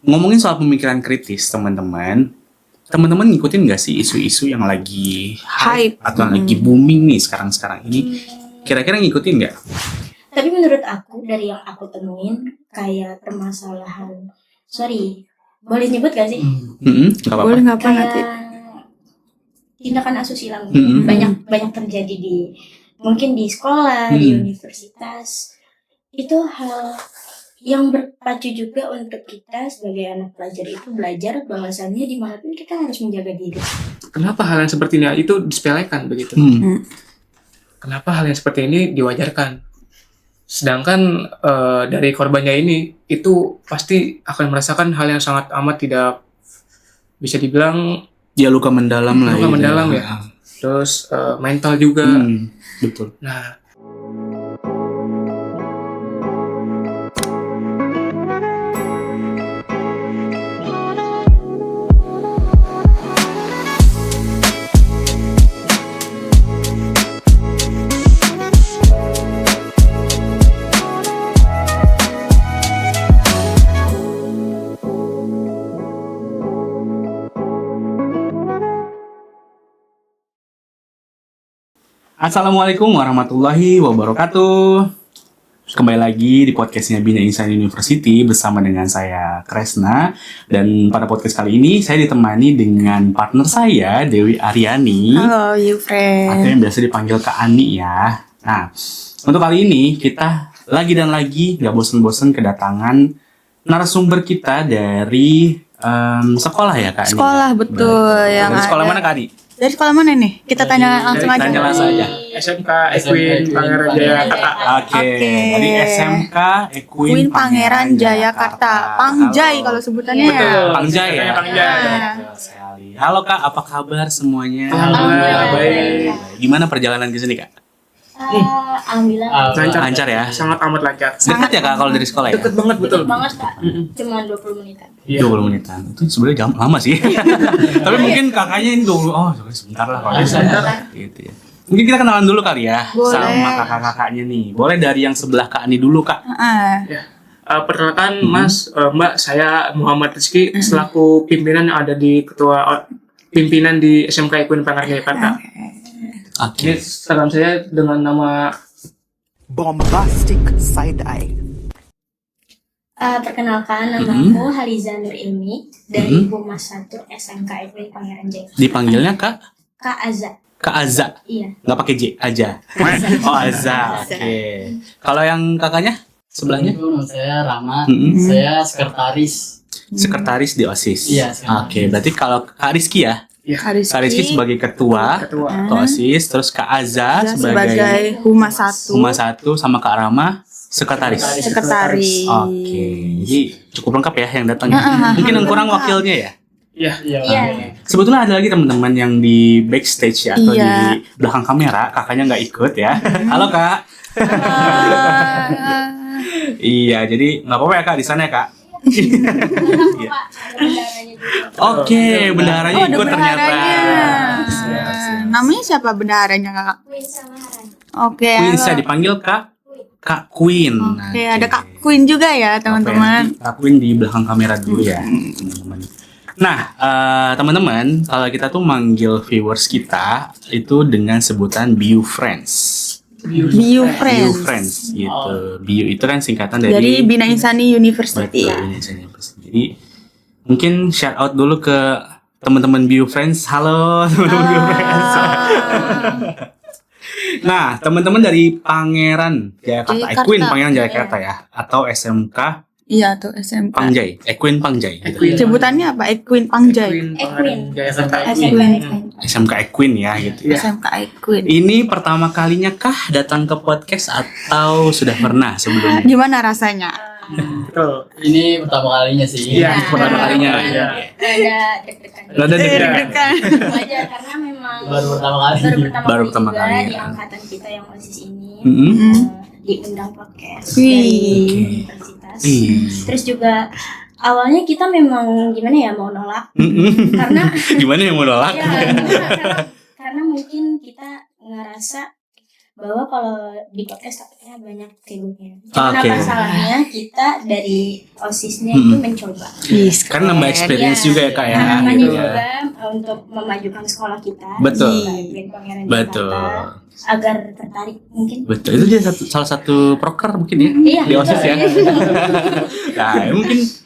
ngomongin soal pemikiran kritis, teman-teman ngikutin nggak sih isu-isu yang lagi hype atau yang lagi booming nih sekarang ini? Kira-kira ngikutin nggak? Tapi menurut aku, dari yang aku temuin, kayak permasalahan, boleh nyebut gak sih? Nggak apa-apa. Boleh nggak apa nanti? Kayak tindakan asusila mungkin banyak terjadi mungkin di sekolah, di universitas. Itu hal yang berpacu juga untuk kita sebagai anak pelajar itu belajar bahwasannya dimanapun kita harus menjaga diri. Kenapa hal yang seperti ini itu disepelekan begitu? Kenapa hal yang seperti ini diwajarkan? Sedangkan dari korbannya ini itu pasti akan merasakan hal yang sangat amat tidak bisa dibilang Ya luka mendalam lah. luka mendalam ya. Terus mental juga. Betul. Nah, Assalamualaikum warahmatullahi wabarakatuh. Kembali lagi di podcastnya Bina Insan University bersama dengan saya Kresna. Dan pada podcast kali ini saya ditemani dengan partner saya Dewi Aryani. Halo, you friend. Atau yang biasa dipanggil Kak Ani ya. Nah, untuk kali ini kita lagi gak bosen-bosen kedatangan narasumber kita dari sekolah ya Kak Ani. Sekolah betul yang Dari sekolah ada. mana Kak Ani? Dari sekolah mana nih? Kita tanya langsung aja. Tanya langsung aja. SMK Equin Pangeran Jayakarta. Oke. Dari SMK Equin Pangeran Jayakarta. Pangjai kalau sebutannya. Betul. Pangjai ya. Pangjai. Betul sekali. Halo Kak, apa kabar semuanya? Alhamdulillah, baik. Gimana perjalanan ke sini Kak? Alhamdulillah Lancar ya? Sangat amat lancar. Dekat ya Kak kalau dari sekolah ya? Deket banget betul. banget Kak, cuma 20 menitan. 20 menitan. Itu sebenarnya lama sih. Tapi mungkin kakaknya ini 20. Sebentar lah kalau Sebentar. gitu ya. Mungkin kita kenalan dulu kali ya. Boleh. Sama kakak-kakaknya nih. Boleh dari yang sebelah Kak Ani dulu Kak. Ya. Perkenalkan Mas, Mbak, saya Muhammad Rizky selaku pimpinan yang ada di pimpinan di SMK Equin Pangeran Jayakarta. Ini Oke. Instagram saya dengan nama Bombastic Side Eye. Perkenalkan, nama aku Haliza Nur Ilmi dari Humas 1 SMK Equin Pangeran Jayakarta. Dipanggilnya Kak? Kak Aza. Kak Aza. Iya. Nggak pakai J aja. Oh Aza. Oke. Kalau yang kakaknya sebelahnya? Nama saya Rama, Mm-mm. saya sekretaris. Sekretaris di OSIS. Iya, sekretaris. Oke, berarti kalau Kak Rizky ya? Kak Rizky sebagai ketua ketua. OSIS, terus Kak Aza sebagai sebagai Humas 1. Humas 1 sama Kak Rama sekretaris. Sekretaris. Oke, jadi cukup lengkap ya yang datang. Mungkin yang kurang wakilnya ya. Iya. Iya. Sebetulnya ada lagi teman-teman yang di backstage ya atau Iya. di belakang kamera, kakaknya nggak ikut ya. Halo Kak. Iya, jadi nggak apa-apa ya Kak di sana ya Kak. Iya. Oke, bendaharanya Oh, ada ikut ternyata. bendaharanya. Siap, siap. Namanya siapa bendaharanya kakak? Queen sama Haran. Oke. Queen halo. saya dipanggil Kak Queen. Oke, ada Kak Queen juga ya teman-teman. Oke, Kak Queen di belakang kamera dulu ya, teman-teman. Nah, teman-teman, kalau kita tuh manggil viewers kita itu dengan sebutan Bio Friends. Bio Bio Friends. Friends gitu. Bio itu kan singkatan dari Dari Bina Insani University Betul, ya. ini saya University. Jadi mungkin shout out dulu ke teman-teman Bio Friends. Halo teman-teman Bio Friends. Nah, teman-teman dari Pangeran Jayakarta, Jayakarta. Equin Pangeran Jayakarta ya, atau SMK Iya tuh SMK. Pangjai, Equin Pangjai. Gitu. Equin. Sebutannya apa? Equin Pangjai. Pangeran Jayakarta. Equin. SMK Equin ya gitu. Iya. SMK Equin. Ini pertama kalinya kah datang ke podcast atau sudah pernah sebelumnya? Gimana rasanya? Betul. Ini pertama kalinya sih. Iya. Pertama kalinya. Iya. Ada deg-degan. Rada deg-degan. Deg-degan. Wajar karena memang Baru pertama kali. Baru pertama juga kali, di ya. angkatan kita yang OSIS ini diundang podcast Wih. dari Oke. universitas. Ih. Terus juga awalnya kita memang gimana ya mau nolak karena Gimana yang mau nolak? ya, karena mungkin kita ngerasa bahwa kalau di podcast takutnya banyak sibuknya. Oke. Kenapa salahnya kita dari OSIS-nya itu mencoba. Karena nambah experience juga ya Kak ya. Namanya Gitu juga ya. untuk memajukan sekolah kita. Betul. di Pangeran Betul. Jakarta, agar tertarik mungkin. Betul. Itu jadi salah satu proker mungkin ya. Iya, Di OSIS ya. betul. Nah,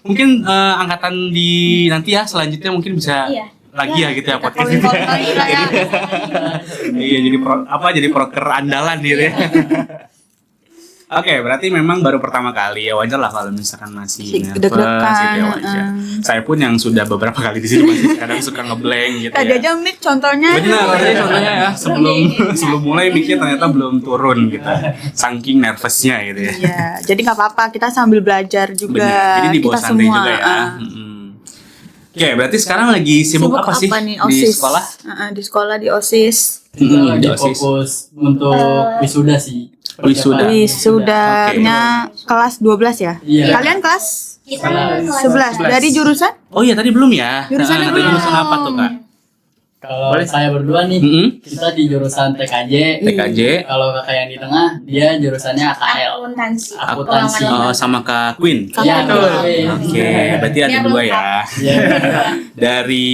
mungkin angkatan di nanti ya selanjutnya mungkin bisa Iya. lagi ya gitu ya Kita podcast calling itu. lagi lah ya. Iya jadi proker andalan gitu ya. Oke, berarti memang baru pertama kali ya, wajar lah kalau misalkan masih nervous Deg-degan, gitu ya, wajar. Saya pun yang sudah beberapa kali di sini masih kadang suka ngeblank gitu Tadi ya. aja mic contohnya. Benar, tadi contohnya ya sebelum mulai mikir ternyata belum turun gitu. Saking nervousnya gitu ya. Iya, jadi nggak apa-apa, kita sambil belajar juga. Benar. Jadi di bawah kita santai semua. juga ya. Oke, berarti sekarang lagi sibuk apa sih nih, di OSIS? sekolah? Di sekolah di OSIS. Kita Di lagi OSIS. fokus untuk wisuda sih. Wisuda. Wisudanya kelas 12 ya? Iya. Kalian kelas Kita kelas 11 dari jurusan? Oh iya tadi belum ya. Jurusannya Tadi belum. jurusan apa tuh Kak? Kalau saya berdua nih, kita di jurusan TKJ. TKJ. Kalau kakak yang di tengah, dia jurusannya AKL. akuntansi. Akuntansi. Oh, sama Kak Queen. Iya, Betul. Oke, berarti ada Biar dua lengkap. ya. Iya. Dari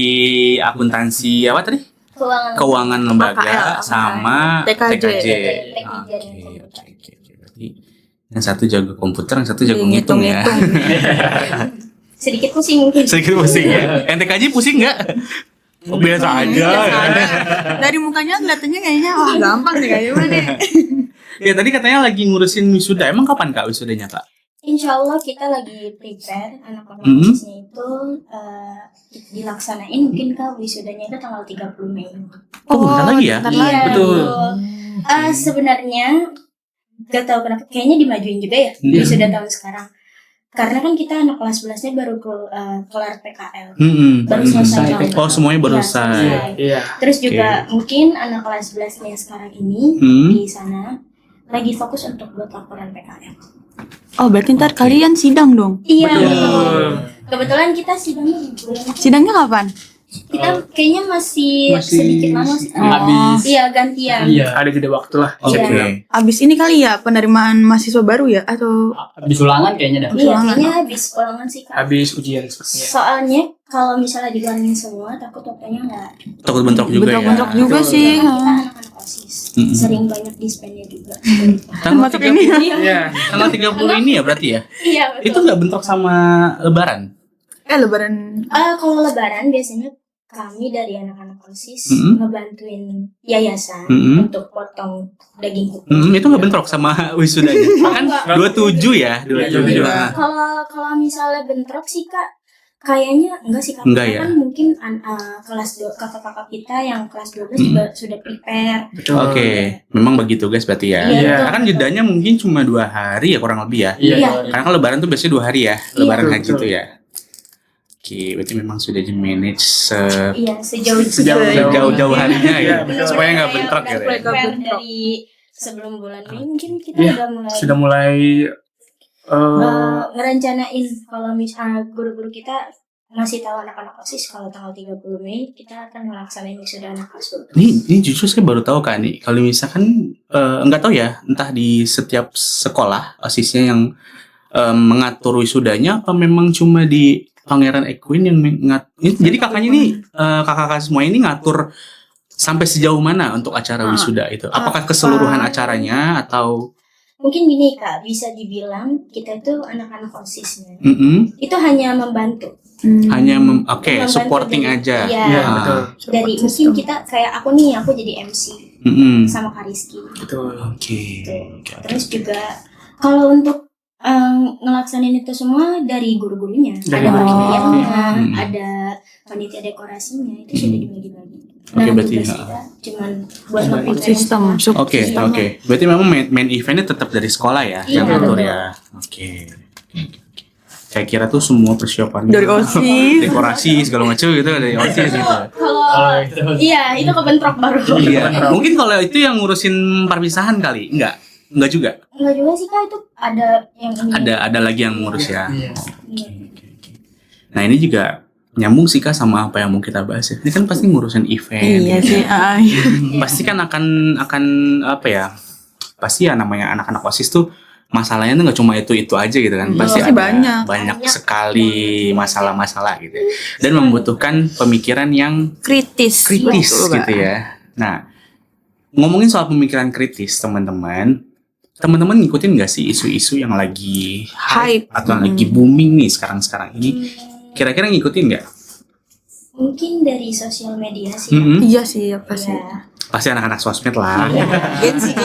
akuntansi apa tadi? Keuangan. Keuangan lembaga AKL. sama TKJ. TKJ. Teknik Oke, jaringan komputer. oke. Berarti yang satu jago komputer, yang satu jago ngitung ya. Sedikit pusing mungkin. Sedikit pusing ya. Yang TKJ pusing nggak? Oh, biasa aja. Dari mukanya kelihatannya kayaknya wah gampang sih kayaknya udah deh. Ya tadi katanya lagi ngurusin wisuda. Emang kapan Kak wisudanya Kak? Insya Allah kita lagi prepare anak-anak Mhm. OSIS-nya itu dilaksanain mungkin Kak wisudanya itu tanggal 30 Mei. Oh, bentar lagi ya? bentar Iya, lagi. betul. Sebenarnya gak tahu kenapa kayaknya dimajuin juga ya wisuda tahun sekarang. Karena kan kita anak kelas 11-nya baru kelar PKL. Baru selesai. tahun. Oh, semuanya baru Iya, selesai. Iya. Terus juga mungkin anak kelas 11-nya sekarang ini di sana lagi fokus untuk buat laporan PKL. Oh, berarti ntar kalian sidang dong. Iya, Betul. betul. Kebetulan kita sidangnya di bulan. Sidangnya kapan? Kita kayaknya masih sedikit lama sih. Habis. Iya, gantian. Iya. Ada jeda waktu lah. Oke. Iya. Abis ini kali ya penerimaan mahasiswa baru ya atau Habis ulangan kayaknya dah. Iya, kayaknya habis ulangan sih Kak. Habis ujian sepertinya. Soalnya kalau misalnya diulangin semua takut waktunya nggak. Takut bentrok juga ya. bentrok-bentrok juga Betul. sih. Karena kita anak-anak OSIS. Sering banyak dispendnya juga. Tanggal Termasuk 30 ini. Iya. Tanggal 30 ini ya berarti ya? Iya, betul. Itu nggak bentrok sama Lebaran? Lebaran. Kalau lebaran biasanya kami dari anak-anak OSIS ngebantuin yayasan untuk potong daging kuku. Itu nggak bentrok sama wisudanya? Kan 27 ya? 27. Iya. Kalau misalnya bentrok sih Kak, kayaknya enggak sih Kak. Enggak Karena ya? kan mungkin kakak-kakak kita yang kelas 12 juga sudah prepare. Oke, memang bagi tugas berarti ya. Iya, Karena kan jedanya mungkin cuma 2 hari ya kurang lebih ya. Iya. Iya. Karena kan Lebaran tuh biasanya 2 hari ya, Lebaran Betul, haji betul. tuh ya. Oke, berarti memang sudah di manage Iya, sejauh sejauh-jauh harinya ya, Iya, betul. supaya nggak bentrok udah gitu ya. prepare dari sebelum bulan Mei mungkin kita Iya, udah mulai Sudah mulai ngerencanain kalau misalnya guru-guru kita ngasih tahu anak-anak OSIS kalau tanggal 30 Mei kita akan melaksanain wisuda anak kelas 12. Ini jujur saya baru tahu kan nih, kalau misalkan nggak tahu ya, entah di setiap sekolah OSISnya yang mengatur wisudanya apa memang cuma di Pangeran Equine yang jadi kakaknya ini kakak-kakak semua ini ngatur sampai sejauh mana untuk acara wisuda itu? Apakah keseluruhan acaranya atau Mungkin gini Kak, bisa dibilang kita itu anak-anak OSISnya itu hanya membantu. hanya Membantu supporting dari- aja? Iya. Iya, Ah, betul. Dari mungkin kita kayak aku jadi MC sama Kak Rizky. Betul. Oke. Terus juga kalau untuk ngelaksanain itu semua dari guru-gurunya, Dari ada guru. panitianya, Hmm. ada panitia dekorasinya, itu sudah dibagi-bagi. Oke, berarti, tugas kita cuman buat nge-prepare Sistem. semua. Oke, Sistem. oke. Berarti memang main eventnya tetap dari sekolah ya, Iya, yang ngatur betul. ya. Oke. Saya kira tuh semua persiapan Dari OSIS. dekorasi segala macam gitu dari OSIS gitu. Kalau iya itu kebentrok baru. Iya. Mungkin kalau itu yang ngurusin perpisahan kali, enggak juga. Enggak juga sih Kak, itu ada yang ini. Ada lagi yang ngurus ya. Iya. Iya. Oke. Nah, ini juga nyambung sih Kak sama apa yang mau kita bahas ya. Ini kan pasti ngurusin event. Iya sih. Pasti kan akan apa ya? pasti ya namanya anak-anak OSIS tuh masalahnya tuh nggak cuma itu aja gitu kan, pasti Pasti ada banyak. banyak sekali masalah-masalah gitu ya. Dan membutuhkan pemikiran yang Kritis. kritis Betul, gitu Kak. ya. Nah, ngomongin soal pemikiran kritis teman-teman ngikutin nggak sih isu-isu yang lagi Hype. atau lagi booming nih sekarang ini? Kira-kira ngikutin nggak? Mungkin dari sosial media sih. Mm-mm. Iya sih, apa sih? Ya. Pasti anak-anak sosmed lah. Gensi.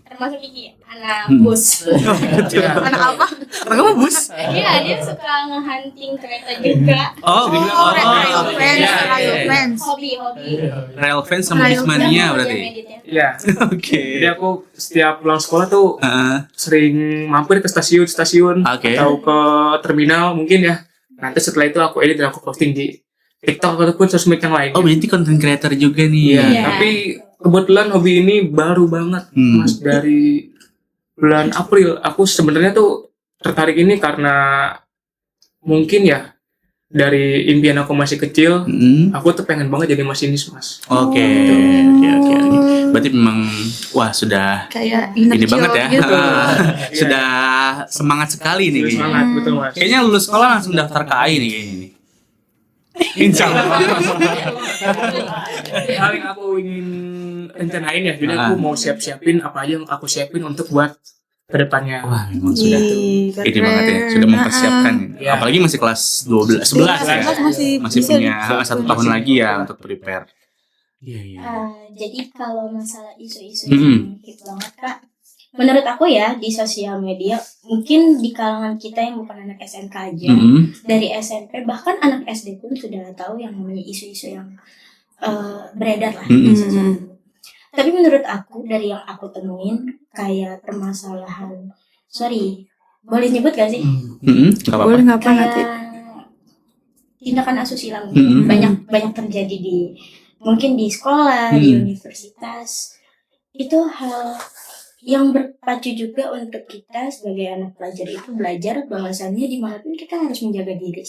Termasuk Kiki, anak Hmm. bus. Anak apa? Anak apa bus? Iya, dia suka nge-hunting kereta juga. Oh, Rail iya. fans. Hobi. Rail fans sama Rail Bismania Dia berarti. meditnya. Iya. Oke. Jadi aku setiap pulang sekolah tuh Heeh. sering mampir ke stasiun Oke. atau ke terminal mungkin ya. Nanti setelah itu aku edit dan aku posting di TikTok ataupun sosmed yang lain. Oh, berarti content creator juga nih. Iya, Iya. tapi kebetulan hobi ini baru banget, Mas, dari bulan April. Aku sebenarnya tuh tertarik ini karena mungkin ya dari impian aku masih kecil, Mm. aku tuh pengen banget jadi masinis, Mas. Oke. Berarti memang wah sudah Kayak inner ini banget ya. child gitu. Sudah semangat sekali nih kayaknya. Semangat, betul, Mas. Kayaknya lulus sekolah langsung daftar ke AI nih kayaknya nih. Insya Allah. Hal yang aku ingin rencanain ya, jadi aku mau siapin apa aja yang aku siapin untuk buat kedepannya. Wah, memang sudah Ih, ini banget ya, sudah mempersiapkan. Iya. Apalagi masih kelas 12, 11 ya. Masih Masih bisa punya 1 tahun lagi ya untuk prepare. Iya. Jadi kalau masalah isu-isu Mm-mm. yang hit banget Kak, menurut aku ya di sosial media, mungkin di kalangan kita yang bukan anak SMK aja, dari SMP bahkan anak SD pun sudah tahu yang namanya isu-isu yang beredar lah di sosial media. Tapi menurut aku dari yang aku temuin kayak permasalahan, boleh nyebut gak sih? Nggak apa-apa. Boleh nggak apa nanti? Kayak tindakan asusila Mm-mm. banyak terjadi di mungkin di sekolah, di universitas. Itu hal yang berpacu juga untuk kita sebagai anak pelajar itu belajar bahwasannya dimanapun kita harus menjaga diri.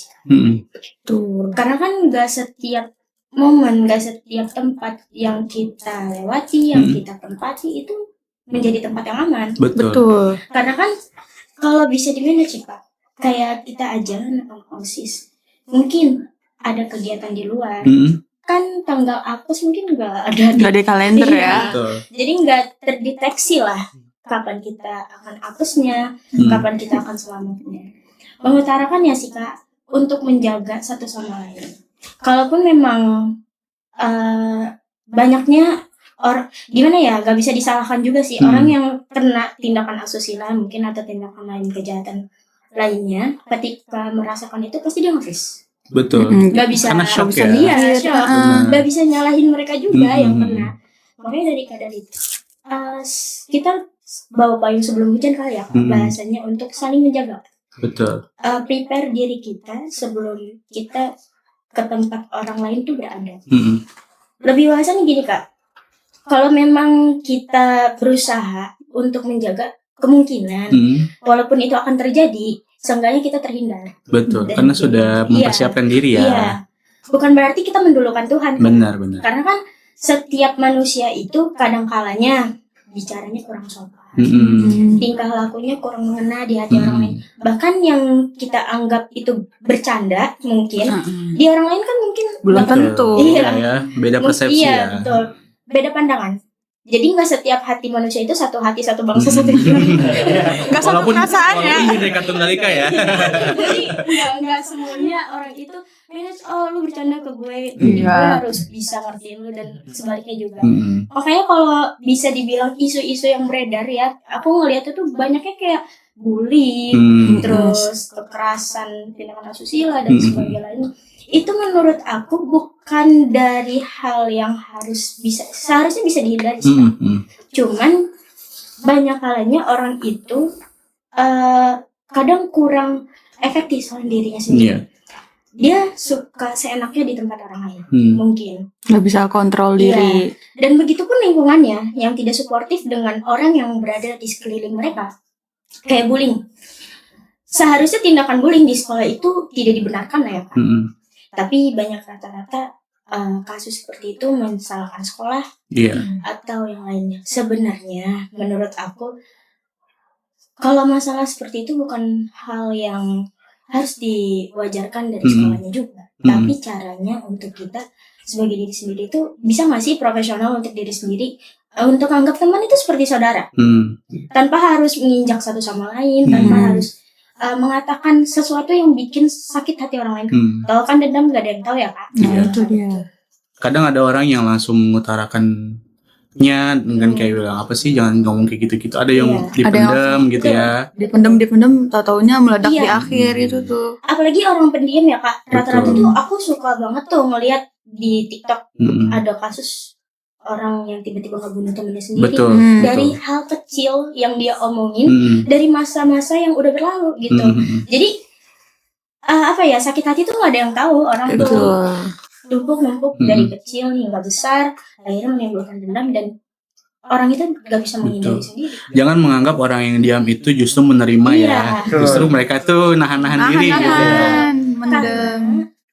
Tuh. Karena kan gak setiap momen, gak setiap tempat yang kita lewati, yang kita tempati itu menjadi tempat yang aman. Betul. Karena kan kalau bisa dimanage Pak, kayak kita aja anak OSIS, mungkin ada kegiatan di luar, kan tanggal apus mungkin nggak ada Nggak ada kalender Iya. ya. Betul. jadi nggak terdeteksi lah kapan kita akan apusnya, kapan kita akan selamatnya. Mengutarakan ya sih Kak untuk menjaga satu sama lain. Kalaupun memang banyaknya orang gimana ya, nggak bisa disalahkan juga sih orang yang kena tindakan asusila mungkin atau tindakan lain kejahatan lainnya, ketika merasakan itu pasti dia nge-freeze. Betul. Nggak bisa Karena shock bisa ya. Iya, shock. Nggak bisa nyalahin mereka juga yang Hmm. kena. Makanya dari kadar itu kita bawa payung sebelum hujan kali ya bahasanya untuk saling menjaga. Betul. Prepare diri kita sebelum kita ke tempat orang lain tuh berada. Lebih bahasanya gini Kak, kalau memang kita berusaha untuk menjaga kemungkinan walaupun itu akan terjadi, seenggaknya kita terhindar. Betul. Dan- Karena sudah mempersiapkan diri ya. Iya. Bukan berarti kita mendulukan Tuhan. Kak. Benar. Karena kan setiap manusia itu kadang kalanya bicaranya kurang sopan. Tingkah lakunya kurang mengena di hati orang lain. Bahkan yang kita anggap itu bercanda mungkin di orang lain kan mungkin Belum bakal- tentu. Iya. Ya, beda persepsi Iya, ya. betul. Beda pandangan. Jadi nggak setiap hati manusia itu satu hati, satu bangsa, satu jiwa. Nggak satu perasaannya. walaupun Bineka Tunggal Ika ya. Jadi nggak semuanya orang itu manage, oh lu bercanda ke gue, jadi Iya. gue harus bisa ngertiin lu dan sebaliknya juga. Makanya kalau bisa dibilang isu-isu yang beredar ya, aku ngeliat itu banyaknya kayak bullying, terus kekerasan, tindakan asusila dan sebagainya. Itu menurut aku bukan dari hal yang seharusnya bisa dihindari. Cuman banyak kalanya orang itu kadang kurang efektif soal dirinya sendiri. Dia suka seenaknya di tempat orang lain, mungkin. Nggak bisa kontrol diri. Dan begitupun lingkungannya yang tidak suportif dengan orang yang berada di sekeliling mereka. Kayak bullying. Seharusnya tindakan bullying di sekolah itu tidak dibenarkan lah ya Kak. Tapi banyak rata-rata kasus seperti itu misalkan sekolah Iya. atau yang lainnya. Sebenarnya menurut aku kalau masalah seperti itu bukan hal yang harus diwajarkan dari sekolahnya juga, tapi caranya untuk kita sebagai diri sendiri itu bisa nggak sih profesional untuk diri sendiri, untuk anggap teman itu seperti saudara, tanpa harus menginjak satu sama lain, tanpa harus mengatakan sesuatu yang bikin sakit hati orang lain. Kalau kan dendam gak ada yang tahu ya Kak. Itu dia. Kadang ada orang yang langsung mengutarakannya dengan kayak bilang apa sih, jangan ngomong kayak gitu-gitu. Ada yang dipendam gitu ya. Dipendem, tau-taunya meledak di Iya. akhir itu tuh. Apalagi orang pendiam ya Kak. Rata-rata Betul. tuh aku suka banget tuh ngelihat di TikTok ada kasus orang yang tiba-tiba ngebunuh temennya sendiri. Betul. Dari hal kecil yang dia omongin, dari masa-masa yang udah berlalu gitu. Jadi sakit hati tuh gak ada yang tahu. Orang tuh numpuk dari kecil hingga besar, akhirnya menimbulkan dendam dan orang itu gak bisa menghindari sendiri. Jangan menganggap orang yang diam itu justru menerima ya. Justru mereka tuh nahan-nahan diri gitu ya. Mendem. Karena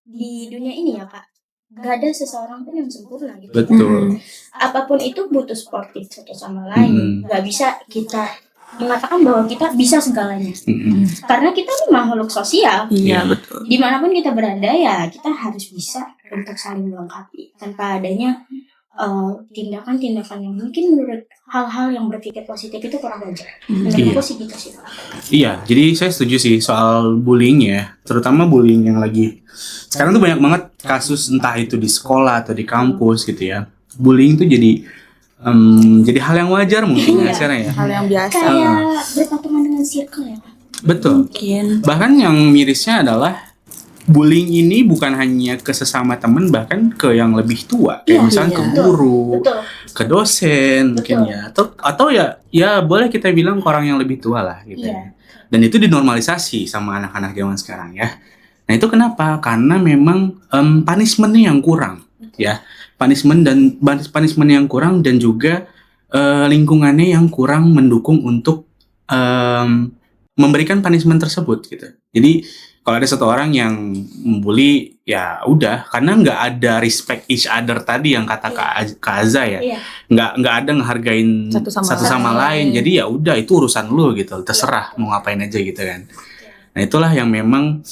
di dunia ini ya Kak, gak ada seseorang pun yang sempurna gitu. Betul. Apapun itu butuh sportif satu sama lain. Gak bisa kita mengatakan bahwa kita bisa segalanya. Karena kita ini makhluk sosial. Iya, betul. Dimanapun kita berada ya kita harus bisa untuk saling melengkapi. Tanpa adanya tindakan-tindakan yang mungkin menurut hal-hal yang berpikir positif itu kurang wajar. Menurut aku sih gitu sih Kak. Iya, jadi saya setuju sih soal bullying ya, terutama bullying yang lagi sekarang tuh banyak banget kasus, entah itu di sekolah atau di kampus gitu ya. Bullying tuh jadi hal yang wajar mungkin ya sekarang ya. Hal yang biasa. Kayak berpatungan dengan circle ya Kak. Betul. Mungkin. Bahkan yang mirisnya adalah bullying ini bukan hanya ke sesama teman, bahkan ke yang lebih tua, kayak misalnya ke guru, Betul. ke dosen mungkin ya, atau ya boleh kita bilang ke orang yang lebih tua lah gitu. Iya. Dan itu dinormalisasi sama anak-anak zaman sekarang ya. Nah itu kenapa? Karena memang punishment-nya yang kurang ya, punishment yang kurang dan juga lingkungannya yang kurang mendukung untuk memberikan punishment tersebut gitu. Jadi kalau ada satu orang yang membuli, ya udah, karena nggak ada respect each other tadi yang kata Kak Aza ya, nggak ada ngehargain satu sama lain. Jadi ya udah, itu urusan lu gitu, terserah mau ngapain aja gitu kan. Nah itulah yang memang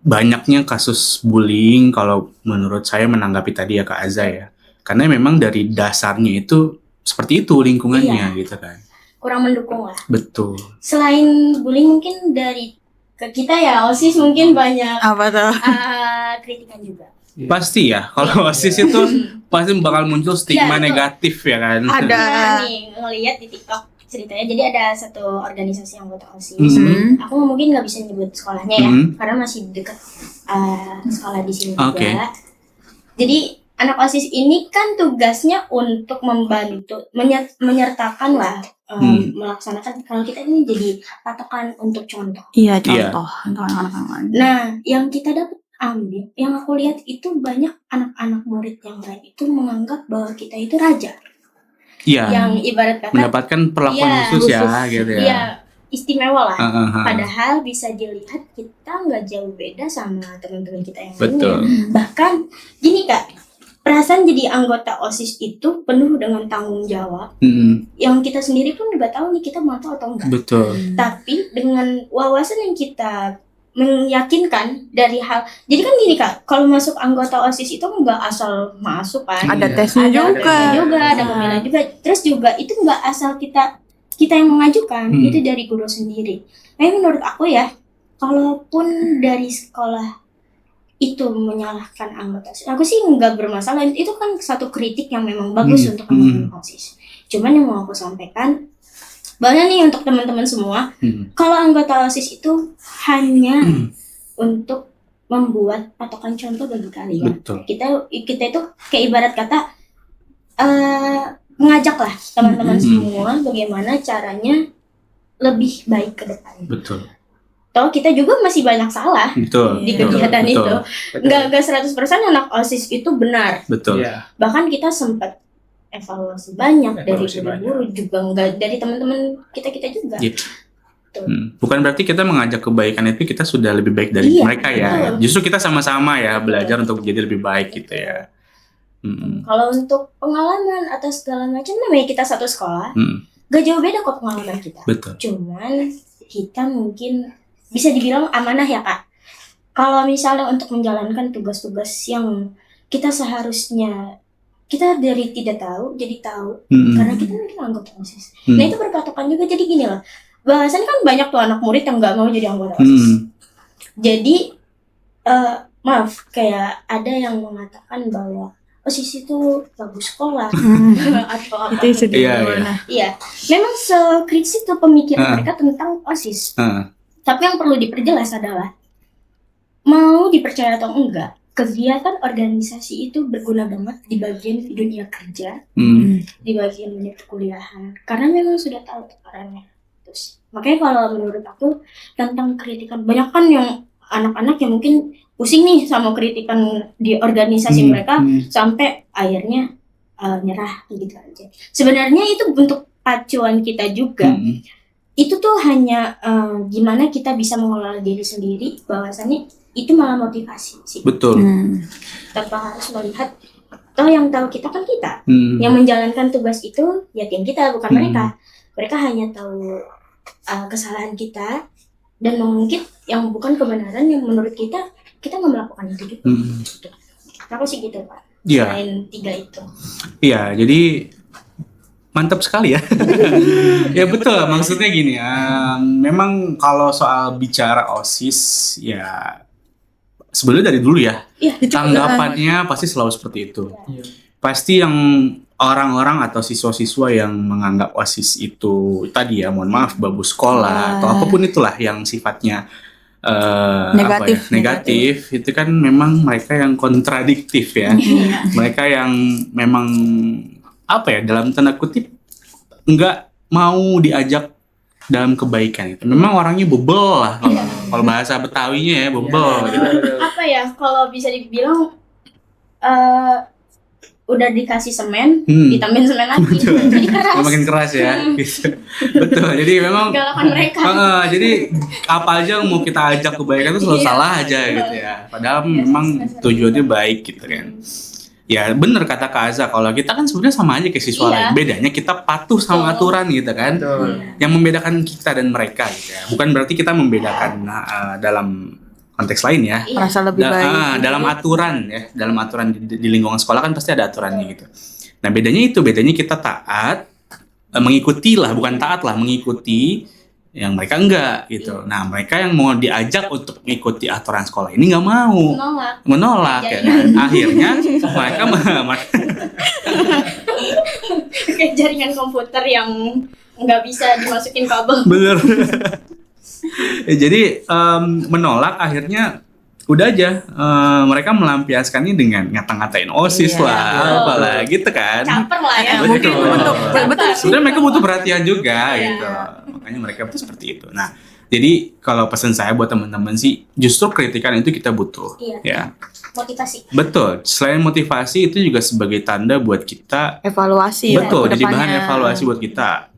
banyaknya kasus bullying kalau menurut saya menanggapi tadi ya Kak Aza ya, karena memang dari dasarnya itu seperti itu lingkungannya gitu kan. Kurang mendukung lah. Betul. Selain bullying mungkin dari ke kita ya OSIS mungkin banyak Apa tuh? kritikan juga. Pasti ya, kalau OSIS itu pasti bakal muncul stigma Iya, betul. negatif ya kan. Ada. Nah, nih ngelihat di TikTok ceritanya, jadi ada satu organisasi anggota OSIS. Aku mungkin nggak bisa nyebut sekolahnya ya, karena masih dekat sekolah di sini juga. Jadi anak OSIS ini kan tugasnya untuk membantu, menyertakan lah, melaksanakan. Kalau kita ini jadi patokan untuk contoh. Iya, contoh untuk anak-anak lain. Nah, yang kita dapat ambil, yang aku lihat itu banyak anak-anak murid yang lain itu menganggap bahwa kita itu raja. Iya. Yang ibarat kata Mendapatkan perlakuan khusus ya gitu ya. Iya, istimewa lah. Uh-huh. Padahal bisa dilihat kita nggak jauh beda sama teman-teman kita yang Betul. lainnya. Bahkan gini Kak, perasaan jadi anggota OSIS itu penuh dengan tanggung jawab. Yang kita sendiri pun nggak tahu nih kita mampu atau enggak. Betul. Tapi dengan wawasan yang kita meyakinkan dari hal, jadi kan gini Kak, kalau masuk anggota OSIS itu nggak asal masuk kan. Ada tesnya juga. Ada pemilihan juga. Terus juga itu nggak asal kita yang mengajukan, itu dari guru sendiri. Nah menurut aku ya, kalaupun dari sekolah itu menyalahkan anggota OSIS, aku sih nggak bermasalah. Itu kan satu kritik yang memang bagus untuk anggota OSIS. Cuman yang mau aku sampaikan, banyak nih untuk teman-teman semua, kalau anggota OSIS itu hanya untuk membuat patokan contoh bagi kalian. Betul. Kita itu kayak ibarat kata mengajaklah teman-teman semua bagaimana caranya lebih baik ke depan. Betul. Toh kita juga masih banyak salah Betul. di kegiatan Betul. itu. Nggak 100% anak OSIS itu benar. Betul. Iya. Bahkan kita sempat evaluasi banyak Evaluasi dari guru juga, nggak dari teman-teman kita juga. Iya. Bukan berarti kita mengajak kebaikan itu kita sudah lebih baik dari Iya, mereka ya. betul. Justru kita sama-sama ya belajar untuk menjadi lebih baik gitu ya. Kalau untuk pengalaman atau segala macam, namanya kita satu sekolah, gak jauh beda kok pengalaman kita. Betul. Cuman kita mungkin bisa dibilang amanah ya Kak. Kalau misalnya untuk menjalankan tugas-tugas yang kita seharusnya kita dari tidak tahu jadi tahu, karena kita mungkin anggota OSIS. Nah itu berpatokan juga, jadi gini loh. Bahasan kan banyak tuh anak murid yang nggak mau jadi anggota OSIS. Jadi maaf, kayak ada yang mengatakan bahwa OSIS itu bagus sekolah atau apa. Itu sedih. Iya, memang sekritis itu pemikiran mereka tentang OSIS. Tapi yang perlu diperjelas adalah mau dipercaya atau enggak, kegiatan organisasi itu berguna banget di bagian dunia kerja, di bagian dunia perkuliahan, karena memang sudah tahu takarannya. Terus makanya kalau menurut aku tentang kritikan, banyak kan yang anak-anak yang mungkin pusing nih sama kritikan di organisasi mereka sampai akhirnya nyerah gitu aja. Sebenarnya itu bentuk acuan kita juga. Itu tuh hanya gimana kita bisa mengelola diri sendiri, bahwasannya itu malah motivasi sih. Betul. Tanpa harus melihat, toh yang tahu kita kan kita. Yang menjalankan tugas itu ya tim kita, bukan mereka. Mereka hanya tahu kesalahan kita dan mengungkit yang bukan kebenaran yang menurut kita nggak melakukan itu juga. Aku sih gitu Pak. Iya. Selain 3 itu. Iya, jadi mantap sekali ya. Ya betul, maksudnya gini ya. Memang kalau soal bicara OSIS ya sebenarnya dari dulu ya. Tanggapannya pasti selalu seperti itu. Pasti yang orang-orang atau siswa-siswa yang menganggap OSIS itu tadi ya, mohon maaf, babu sekolah atau apapun itulah yang sifatnya negatif itu kan memang mereka yang kontradiktif ya. Mereka yang memang dalam tanda kutip nggak mau diajak dalam kebaikan itu. Memang orangnya bebel lah kalau bahasa Betawinya ya, bebel gitu. Apa ya, kalau bisa dibilang udah dikasih semen, ditambahin semen lagi, jadi keras. Makin keras ya. Gitu. Betul. Jadi memang galakan mereka. Jadi apa aja yang mau kita ajak kebaikan itu selalu salah aja gitu ya. Padahal memang tujuannya baik gitu kan. Ya bener kata Kak Aza, kalau kita kan sebenarnya sama aja kayak siswa lain. Bedanya kita patuh sama aturan gitu kan. Yang membedakan kita dan mereka gitu ya. Bukan berarti kita membedakan dalam konteks lain ya. Merasa lebih baik. Dalam aturan ya, dalam aturan di lingkungan sekolah kan pasti ada aturannya gitu. Nah bedanya kita taat, mengikuti lah, bukan taat lah, mengikuti yang mereka enggak gitu. Nah mereka yang mau diajak untuk mengikuti aturan sekolah ini nggak mau, menolak ya kan? Akhirnya mereka kayak jaringan komputer yang nggak bisa dimasukin kabel. bener. Ya, jadi menolak, akhirnya udah aja mereka melampiaskannya dengan ngata-ngatain OSIS lah, apalah gitu kan. Caper lah ya. Betul. Betul. Sebenarnya mereka butuh perhatian juga gitu. Makanya mereka seperti itu. Nah, jadi kalau pesan saya buat teman-teman sih, justru kritikan itu kita butuh. Ya. Motivasi. Betul. Selain motivasi itu juga sebagai tanda buat kita Evaluasi. betul. Jadi bahan evaluasi buat kita.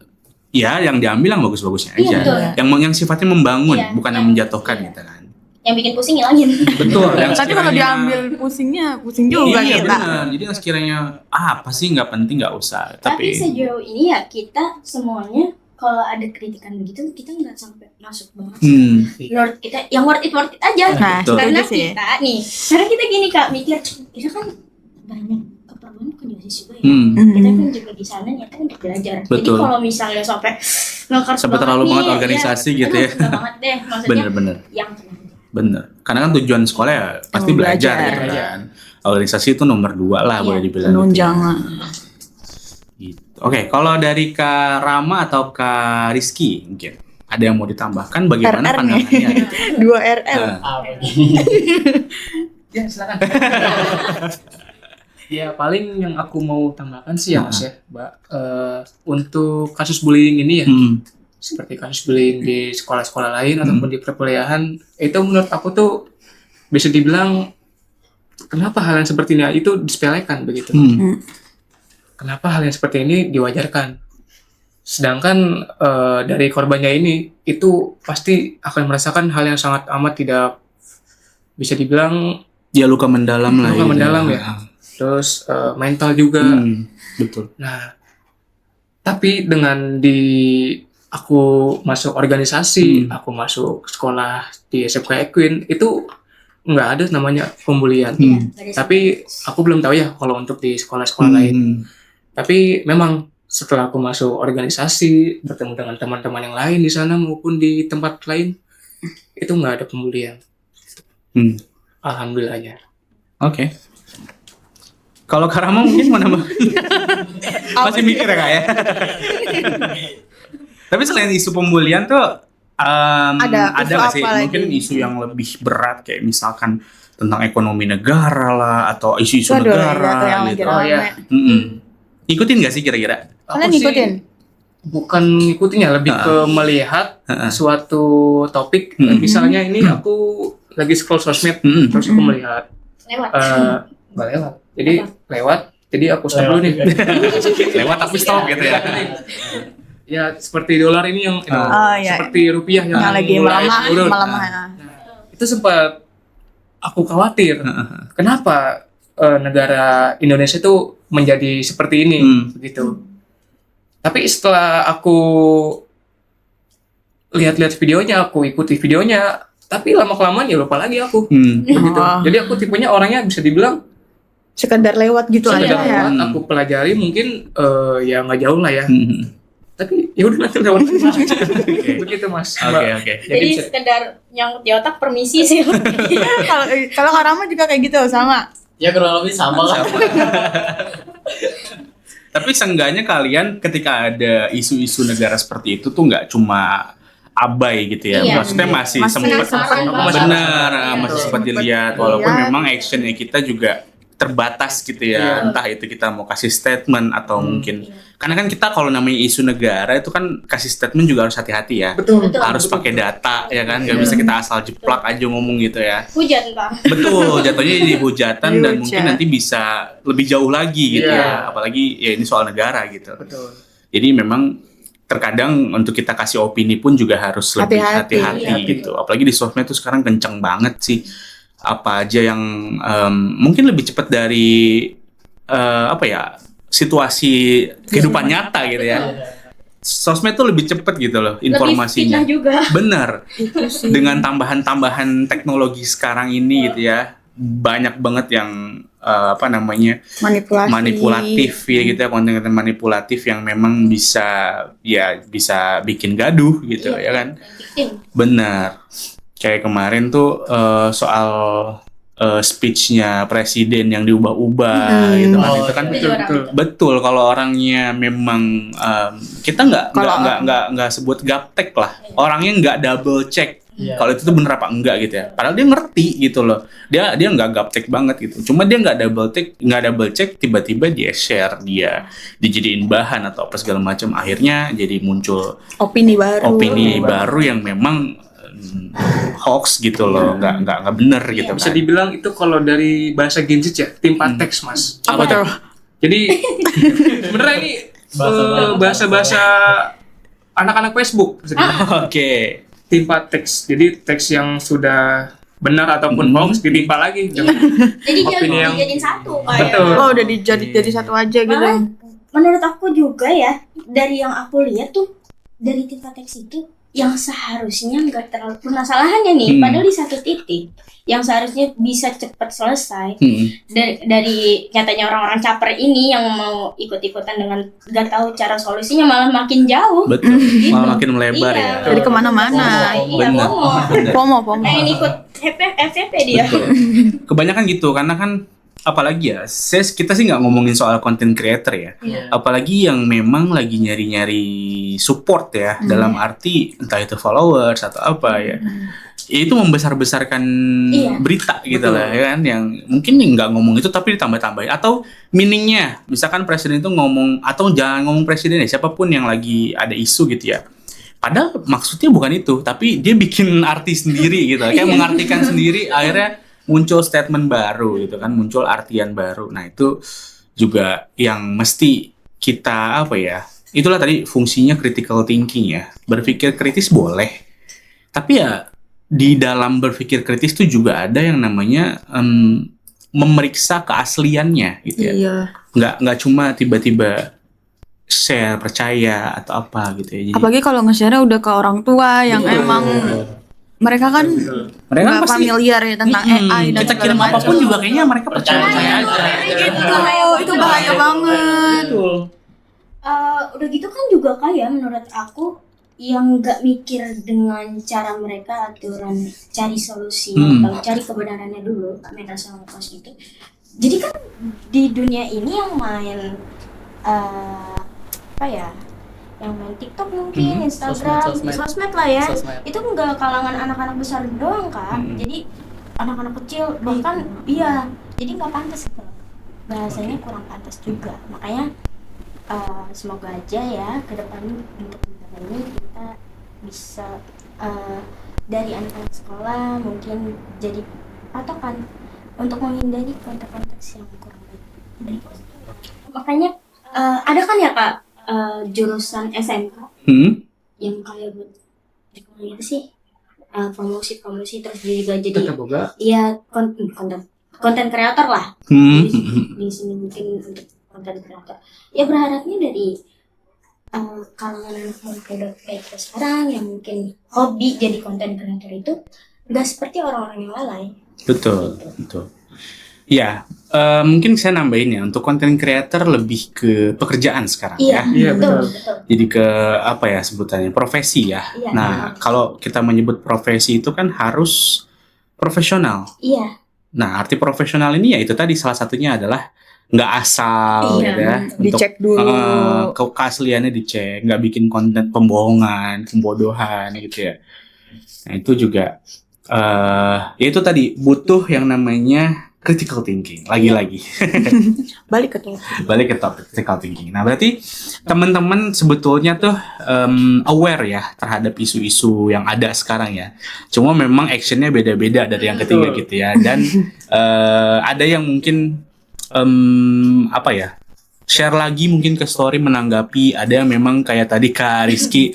Ya, yang diambil yang bagus-bagusnya aja. Betul. Yang sifatnya membangun, bukan yang menjatuhkan gitu kan. Yang bikin pusing hilangin. Betul. Tapi kalau diambil pusingnya, pusing juga iya, kita. benar. Jadi yang sekiranya apa sih nggak penting nggak usah. Tapi sejauh ini ya kita semuanya kalau ada kritikan begitu kita nggak sampai masuk banget. Worth kita, yang worth it aja. Nah, karena sih. Karena kita gini Kak, mikir kita kan banyak keperluan kan di OSIS juga ya. Kita kan juga di sana nyata untuk belajar. Jadi Betul. kalau misalnya sampai terlalu banget organisasi gitu ya. banget deh, maksudnya. Bener. Yang tenang. Bener. Karena kan tujuan sekolah ya pasti belajar gitu kan. Organisasi itu nomor 2 lah boleh dibilang. Penunjang lah. Gitu. Oke, kalau dari Kak Rama atau Kak Rizky mungkin ada yang mau ditambahkan bagaimana RR pandangannya? Gitu. 2 RL. Ya silakan. Ya paling yang aku mau tambahkan sih ya Mas ya, Mbak, untuk kasus bullying ini ya, seperti kasus bullying di sekolah-sekolah lain ataupun di perkuliahan, itu menurut aku tuh bisa dibilang kenapa hal yang seperti ini itu disepelekan begitu. Kenapa hal yang seperti ini diwajarkan? Sedangkan dari korbannya ini itu pasti akan merasakan hal yang sangat amat tidak bisa dibilang Ya luka mendalam lah. luka mendalam ya. terus mental juga. Betul. Nah, tapi dengan aku masuk organisasi, aku masuk sekolah di SMK Equine, itu nggak ada namanya pembulian. Tapi aku belum tahu ya kalau untuk di sekolah-sekolah lain. Tapi memang setelah aku masuk organisasi, bertemu dengan teman-teman yang lain di sana maupun di tempat lain, itu nggak ada pembulian. Alhamdulillahnya. Oke. Kalau Karama mungkin mau nambah? Masih mikir ya Kak ya? Tapi selain isu pembulian tuh ada nggak sih mungkin isu yang lebih berat kayak misalkan tentang ekonomi negara lah atau isu-isu negara gitu. Ikutin nggak sih kira-kira? Kalian ngikutin? Bukan ngikutin ya, lebih ke melihat suatu topik. Misalnya ini aku lagi scroll sosmed, terus aku melihat nggak lewat. Jadi lewat. Jadi aku stop dulu nih. Lewat tapi stop gitu ya. Ya seperti dolar ini yang seperti rupiah yang lagi mulai turun. melemah. Itu sempat aku khawatir. Kenapa negara Indonesia itu menjadi seperti ini begitu. Tapi setelah aku lihat-lihat videonya, aku ikuti videonya, tapi lama-kelamaan ya lupa lagi aku. Begitu. Jadi aku tipenya orangnya bisa dibilang Sekedar lewat gitu aja ya. Aku pelajari mungkin ya nggak jauh lah ya. Tapi ya udah nanti lewat. Begitu Mas. Oke. Jadi sekedar yang di otak permisi sih. Kalau Karama juga kayak gitu sama. Ya kurang lebih sama lah. Tapi seenggaknya kalian ketika ada isu-isu negara seperti itu tuh nggak cuma abai gitu ya. Iya. Maksudnya masih sempat masih sempat dilihat walaupun memang actionnya kita juga terbatas gitu ya. Entah itu kita mau kasih statement atau mungkin karena kan kita kalau namanya isu negara itu kan kasih statement juga harus hati-hati ya. Betul. Harus pakai data ya kan. Gak bisa kita asal jeplak aja ngomong gitu ya. Hujan Bang. Betul, jatuhnya jadi hujatan dan mungkin nanti bisa lebih jauh lagi gitu ya. Apalagi ya ini soal negara gitu. Betul. Jadi memang terkadang untuk kita kasih opini pun juga harus lebih hati-hati gitu. Apalagi di sosmed tuh sekarang kenceng banget sih. Apa aja yang mungkin lebih cepat dari situasi kehidupan nyata gitu ya. Sosmed tuh lebih cepat gitu loh informasinya. Lebih fitnah juga. Bener. Dengan tambahan-tambahan teknologi sekarang ini gitu ya. Banyak banget yang manipulatif ya gitu ya, konten-konten manipulatif yang memang bisa bikin gaduh gitu ya kan. Benar. Kayak kemarin tuh soal speech-nya presiden yang diubah-ubah gitu kan. Itu kan betul kalau orangnya memang kita nggak sebut gaptek lah. Orangnya nggak double check. Kalau itu tuh bener apa enggak gitu ya. Padahal dia ngerti gitu loh. Dia nggak gaptek banget gitu. Cuma dia nggak double check tiba-tiba dia share, dia dijadiin bahan atau apa segala macam. Akhirnya jadi muncul opini baru yang memang hoax gitu loh, nggak bener gitu. Bisa dibilang itu kalau dari bahasa Gen Z ya, timpa teks Mas. Apa tuh? Jadi sebenarnya ini bahasa anak-anak Facebook. Oke. Timpa teks. Jadi teks yang sudah benar ataupun hoax ditimpa lagi. Jadi opini yang dijadiin satu kayak. Betul. Udah jadi satu aja gitu. Menurut aku juga ya, dari yang aku lihat tuh dari timpa teks itu yang seharusnya nggak terlalu permasalahannya nih, padahal di satu titik yang seharusnya bisa cepat selesai dari nyatanya orang-orang caper ini yang mau ikut-ikutan dengan nggak tahu cara solusinya malah makin jauh. Betul. Gitu. Malah makin melebar ya. Jadi kemana-mana. Iya, FOMO. Pengen ikut FVP dia. Betul. Kebanyakan gitu karena kan apalagi ya, kita sih nggak ngomongin soal content creator ya. Apalagi yang memang lagi nyari-nyari support ya, dalam arti entah itu followers atau apa ya. Itu membesar-besarkan berita gitu lah ya kan, yang mungkin nggak ngomong itu tapi ditambah-tambahin atau meaningnya, misalkan presiden itu ngomong atau jangan ngomong presiden ya, siapapun yang lagi ada isu gitu ya. Padahal maksudnya bukan itu, tapi dia bikin arti sendiri gitu, kayak mengartikan sendiri, akhirnya muncul statement baru gitu kan, muncul artian baru. Nah itu juga yang mesti kita itulah tadi fungsinya critical thinking ya. Berpikir kritis boleh, tapi ya di dalam berpikir kritis itu juga ada yang namanya memeriksa keasliannya gitu ya. Iya. Nggak cuma tiba-tiba share percaya atau apa gitu ya. Jadi Apalagi kalau nge-share udah ke orang tua yang emang mereka kan mereka nggak pasti familiar ya tentang AI dan kita segala kirim macam. apapun juga kayaknya mereka percaya aja. Itu bahaya banget. Betul. Udah gitu kan juga kayak menurut aku yang nggak mikir dengan cara mereka aturan cari solusi atau cari kebenarannya dulu mereka sama kos gitu. Jadi kan di dunia ini yang main apa ya, yang main TikTok mungkin, Instagram, sosmed lah ya. Sosmed. Itu enggak kalangan anak-anak besar doang kan. Jadi anak-anak kecil bahkan iya. Jadi nggak pantas gitu. Bahasanya kurang pantas juga. Makanya semoga aja ya ke depan untuk ini kita bisa dari anak-anak sekolah mungkin jadi patokan untuk menghindari konteks-konteks yang kurang baik. Makanya ada kan ya Kak jurusan SMK yang kayak buat gitu sih promosi terus juga jadi iya konten kreator lah di sini mungkin untuk konten kreator ya berharapnya dari kalangan anak muda kayak kita sekarang yang mungkin hobi jadi konten kreator itu nggak seperti orang-orang yang lalai. Betul. Ya, mungkin saya nambahin ya, untuk konten creator lebih ke pekerjaan sekarang ya. Iya, betul. Jadi ke apa ya sebutannya, profesi ya. Iya. Nah, kalau kita menyebut profesi itu kan harus profesional. Iya. Nah, arti profesional ini ya itu tadi salah satunya adalah nggak asal gitu ya. Dicek dulu. Keasliannya dicek, nggak bikin konten pembohongan, pembodohan gitu ya. Nah, itu juga ya itu tadi butuh yang namanya critical thinking lagi-lagi. Balik ke topik critical thinking. Nah, berarti teman-teman sebetulnya tuh aware ya terhadap isu-isu yang ada sekarang ya. Cuma memang actionnya beda-beda dari yang ketiga gitu ya. Dan ada yang mungkin apa ya? Share lagi mungkin ke story menanggapi, ada yang memang kayak tadi Kak Rizky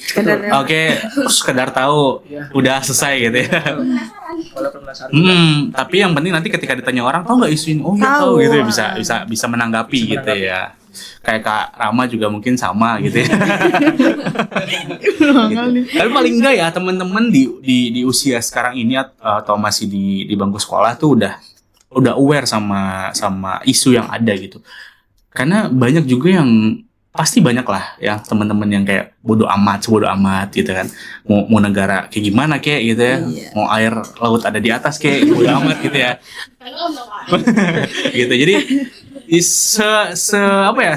sekedar tahu udah selesai gitu ya. Tapi yang penting nanti ketika ditanya orang tahu nggak isu ini, tahu gitu ya, bisa menanggapi gitu ya. Kayak Kak Rama juga mungkin sama gitu ya. Gitu. Tapi paling enggak ya teman-teman di usia sekarang ini atau masih di bangku sekolah tuh udah aware sama isu yang ada gitu. Karena banyak juga yang pasti banyak lah ya teman-teman yang kayak bodo amat gitu kan, mau negara kayak gimana kayak gitu ya, mau air laut ada di atas kayak bodo amat gitu ya. Gitu. Jadi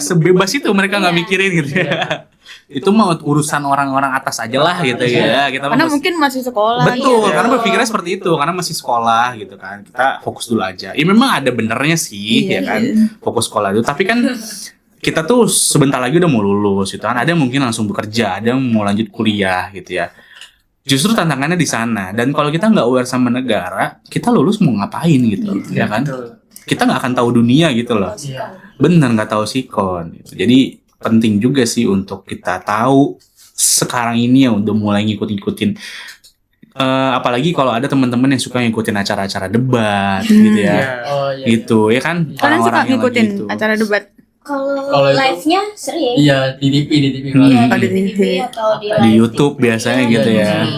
sebebas itu mereka nggak mikirin gitu ya. Itu mau urusan orang-orang atas aja lah gitu ya. Kita karena mungkin masih sekolah. Betul, karena berpikirnya seperti itu, karena masih sekolah gitu kan. Kita fokus dulu aja. Ya memang ada benernya sih ya kan, fokus sekolah dulu. Tapi kan kita tuh sebentar lagi udah mau lulus gitu kan. Ada yang mungkin langsung bekerja, ada yang mau lanjut kuliah gitu ya. Justru tantangannya di sana. Dan kalau kita nggak aware sama negara, kita lulus mau ngapain gitu, ya kan? Kita nggak akan tahu dunia gitu loh. Bener, nggak tahu sikon gitu. Jadi penting juga sih untuk kita tahu sekarang ini ya udah mulai ngikut-ngikutin apalagi kalau ada teman-teman yang suka ngikutin acara-acara debat gitu ya. Gitu ya kan. Kalian suka ngikutin gitu. acara debat? Kalau live-nya sering. Iya, di TV. Iya, di TV atau di YouTube biasanya gitu ya.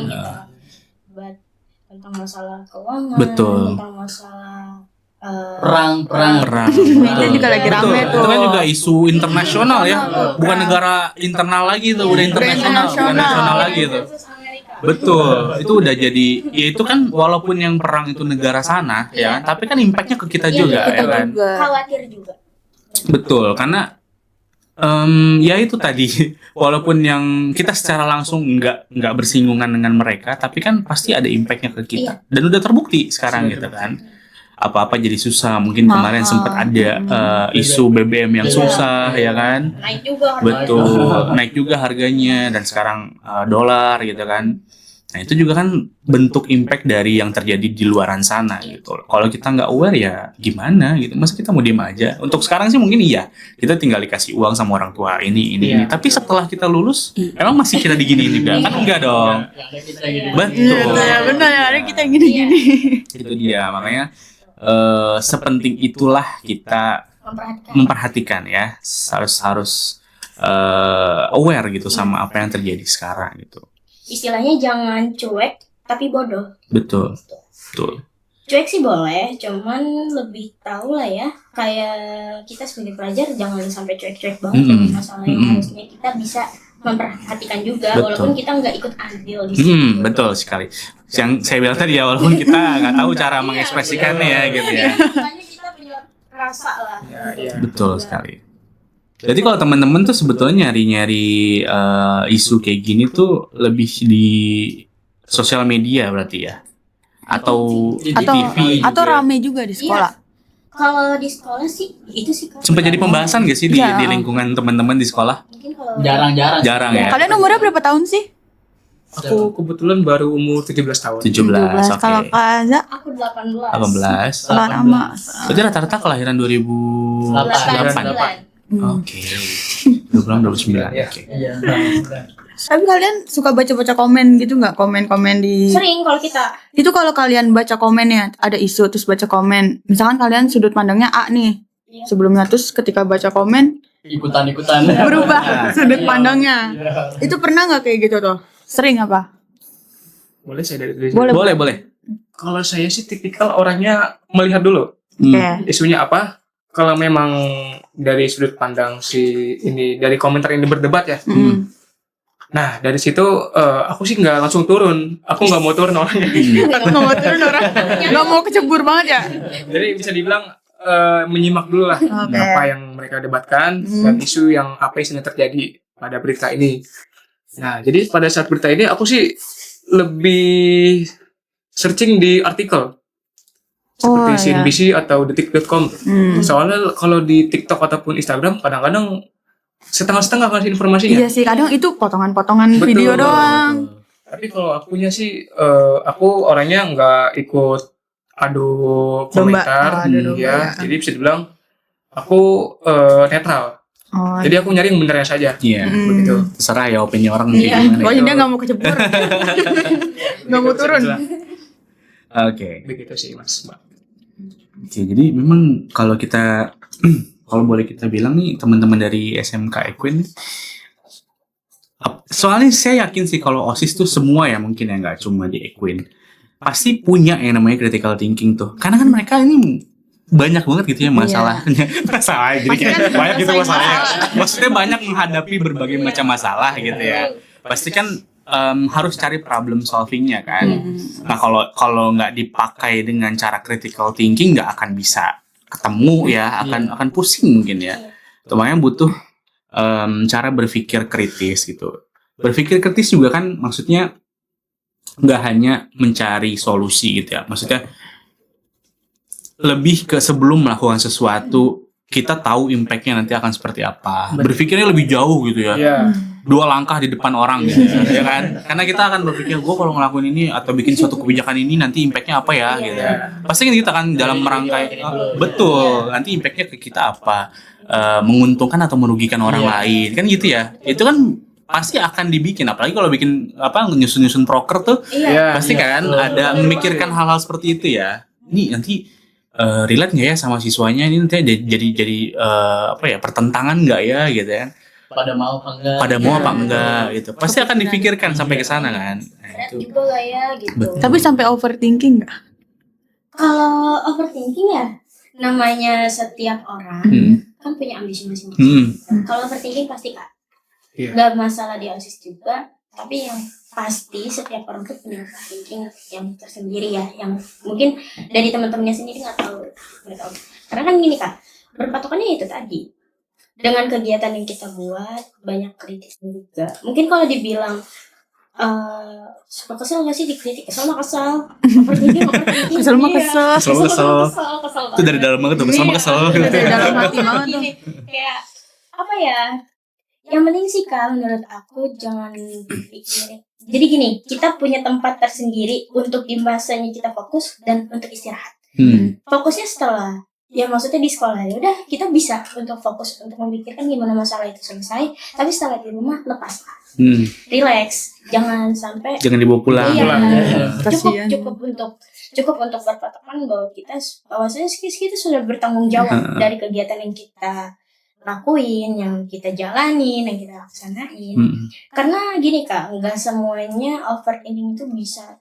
Debat tentang masalah keuangan, Betul. tentang masalah Perang. Itu juga lagi rame Betul. tuh. Itu kan juga isu internasional ya, bukan negara internal lagi tuh, udah internasional lagi tuh. Betul, itu udah jadi, ya itu kan walaupun yang perang itu negara sana ya, tapi kan impactnya ke kita juga ya kan. Khawatir juga. Betul, karena ya itu tadi, walaupun yang kita secara langsung nggak bersinggungan dengan mereka, tapi kan pasti ada impactnya ke kita. Dan udah terbukti sekarang gitu kan. Apa-apa jadi susah. Mungkin kemarin sempat ada isu BBM yang susah ya kan. Naik juga harganya. Betul, naik juga harganya dan sekarang dolar gitu kan. Nah, itu juga kan bentuk impact dari yang terjadi di luaran sana gitu. Kalau kita nggak aware ya gimana gitu. Masa kita mau diem aja? Untuk sekarang sih mungkin iya. Kita tinggal dikasih uang sama orang tua ini. Tapi setelah kita lulus, emang masih kita diginiin juga? Kan enggak dong. Betul. Benar ya, ada kita gini-gini. Itu dia, makanya sepenting itulah kita memperhatikan ya, harus aware gitu sama apa yang terjadi sekarang gitu. Istilahnya jangan cuek tapi bodoh. Betul. Cuek sih boleh, cuman lebih tahu lah ya. Kayak kita sebagai pelajar jangan sampai cuek-cuek banget dengan masalah yang harusnya kita bisa memperhatikan juga. Betul. Walaupun kita nggak ikut andil di situ. Betul sekali. Yang saya bilang tadi ya, walaupun kita nggak tahu cara mengekspresikannya ya gitu ya. Makanya kita punya rasa lah. Betul sekali. Jadi kalau teman-teman tuh sebetulnya nyari isu kayak gini tuh lebih di sosial media berarti ya, atau Di TV Atau gitu ya? rame juga di sekolah. Kalau di sekolah sih itu sih kan. Sempat jadi pembahasan gak sih di Iya. lingkungan teman-teman di sekolah? Mungkin kalau Jarang ya. Kalian umurnya berapa tahun sih? Aku kebetulan baru umur 17 tahun. 17, oke. Kalau Kak Aza, aku 18. 18. sama. Berarti rata-rata kelahiran 2008. 8. Oke. 29. Iya. Oke. Iya. Tapi kalian suka baca-baca komen gitu nggak? Komen-komen di... Sering kalau kita Itu kalau kalian baca komennya, ada isu terus baca komen. Misalkan kalian sudut pandangnya A nih. Iya. Sebelumnya terus ketika baca komen Ikutan-ikutan. berubah sudut Iya. pandangnya. Iya. Itu pernah nggak kayak gitu tuh? Sering apa? Boleh saya dari Boleh. Kalau saya sih tipikal orangnya melihat dulu Oke. isunya apa. Kalau memang dari sudut pandang si ini, dari komentar ini berdebat ya. Nah dari situ aku sih nggak langsung turun. Aku nggak mau turun orangnya. Aku nggak mau turun orang. Nggak mau kecebur banget ya. Jadi bisa dibilang menyimak dulu lah Oke. apa yang mereka debatkan dan isu yang apa yang sedang terjadi pada berita ini. Nah jadi pada saat berita ini aku sih lebih searching di artikel seperti iya. CNBC atau detik.com. Soalnya kalau di TikTok ataupun Instagram kadang-kadang setengah-setengah kasih informasinya. Iya sih, kadang itu potongan-potongan Betul. video doang. Tapi kalau akunya sih aku orangnya nggak ikut adu Domba. komentar, Adu domba, ya. ya. Jadi bisa dibilang aku netral. Oh, Jadi aku nyari yang benernya saja. Iya. Begitu. Terserah ya opini orang Iya. kayak gimana. pokoknya Ya. dia nggak mau kecebur. Nggak mau turun. Oke. Begitu sih Mas. Mbak. Oke, jadi memang kalau kita kalau boleh kita bilang nih teman-teman dari SMK Equin, soalnya saya yakin sih kalau OSIS tuh semua ya mungkin ya nggak cuma di Equin, pasti punya yang namanya critical thinking tuh, karena kan mereka ini banyak banget gitu ya masalahnya. Masalah jadi kayak banyak gitu masalahnya. Maksudnya banyak menghadapi berbagai macam masalah gitu ya. Pasti kan harus cari problem solvingnya kan. Nah kalau nggak dipakai dengan cara critical thinking nggak akan bisa ketemu ya, akan pusing mungkin ya. Itu makanya butuh cara berpikir kritis gitu. Berpikir kritis juga kan maksudnya nggak hanya mencari solusi gitu ya. Maksudnya lebih ke sebelum melakukan sesuatu kita tahu impact-nya nanti akan seperti apa. Berpikirnya lebih jauh gitu ya. Iya. 2 langkah di depan orang gitu ya kan. Karena kita akan berpikir gue kalau ngelakuin ini atau bikin suatu kebijakan ini nanti impact-nya apa ya gitu ya. Pasti kan kita kan dalam merangkai betul, nanti impact-nya ke kita apa. Menguntungkan atau merugikan orang lain. Kan gitu ya. Itu kan pasti akan dibikin, apalagi kalau bikin nyusun-nyusun proker tuh Iya. pasti kan ada memikirkan hal-hal seperti itu ya. Ini nanti relate nggak ya sama siswanya, ini nanti jadi pertentangan nggak ya gitu ya. Pada mau apa enggak? Pada mau apa enggak gitu. Pasti akan dipikirkan sampai ke sana kan. Nah, Berat itu. juga gak ya gitu. Betul. Tapi sampai overthinking nggak? Kalau overthinking ya namanya setiap orang kan punya ambisi masing-masing. Kalau overthinking pasti Kak. Iya. Gak masalah di OSIS juga, tapi yang pasti setiap orang tuh punya overthinking yang tersendiri ya, yang mungkin dari teman-temannya sendiri nggak tahu. Karena kan gini Kak, berpatokannya itu tadi. Dengan kegiatan yang kita buat banyak kritisnya juga. Mungkin kalau dibilang suka kesel nggak sih dikritik? Kesel mah kesel. Overthinking. Kesel mah Iya. kesel. Kesel Itu dari dalam banget tuh, sama kesel. Itu dari dalam hati banget tuh. Gini, kayak apa ya? Yang penting sih Kak, menurut aku jangan dipikir. Jadi gini, kita punya tempat tersendiri untuk di masanya kita fokus dan untuk istirahat. Fokusnya setelah, ya maksudnya di sekolah ya udah kita bisa untuk fokus untuk memikirkan gimana masalah itu selesai. Tapi setelah di rumah lepas Kak, relax, jangan sampai Jangan dibawa pulang. iya, Kasian. cukup untuk cukup untuk berpatokan bahwa bahwasanya kita sudah bertanggung jawab dari kegiatan yang kita lakuin, yang kita jalanin, yang kita laksanain. Karena gini Kak, nggak semuanya overthinking itu bisa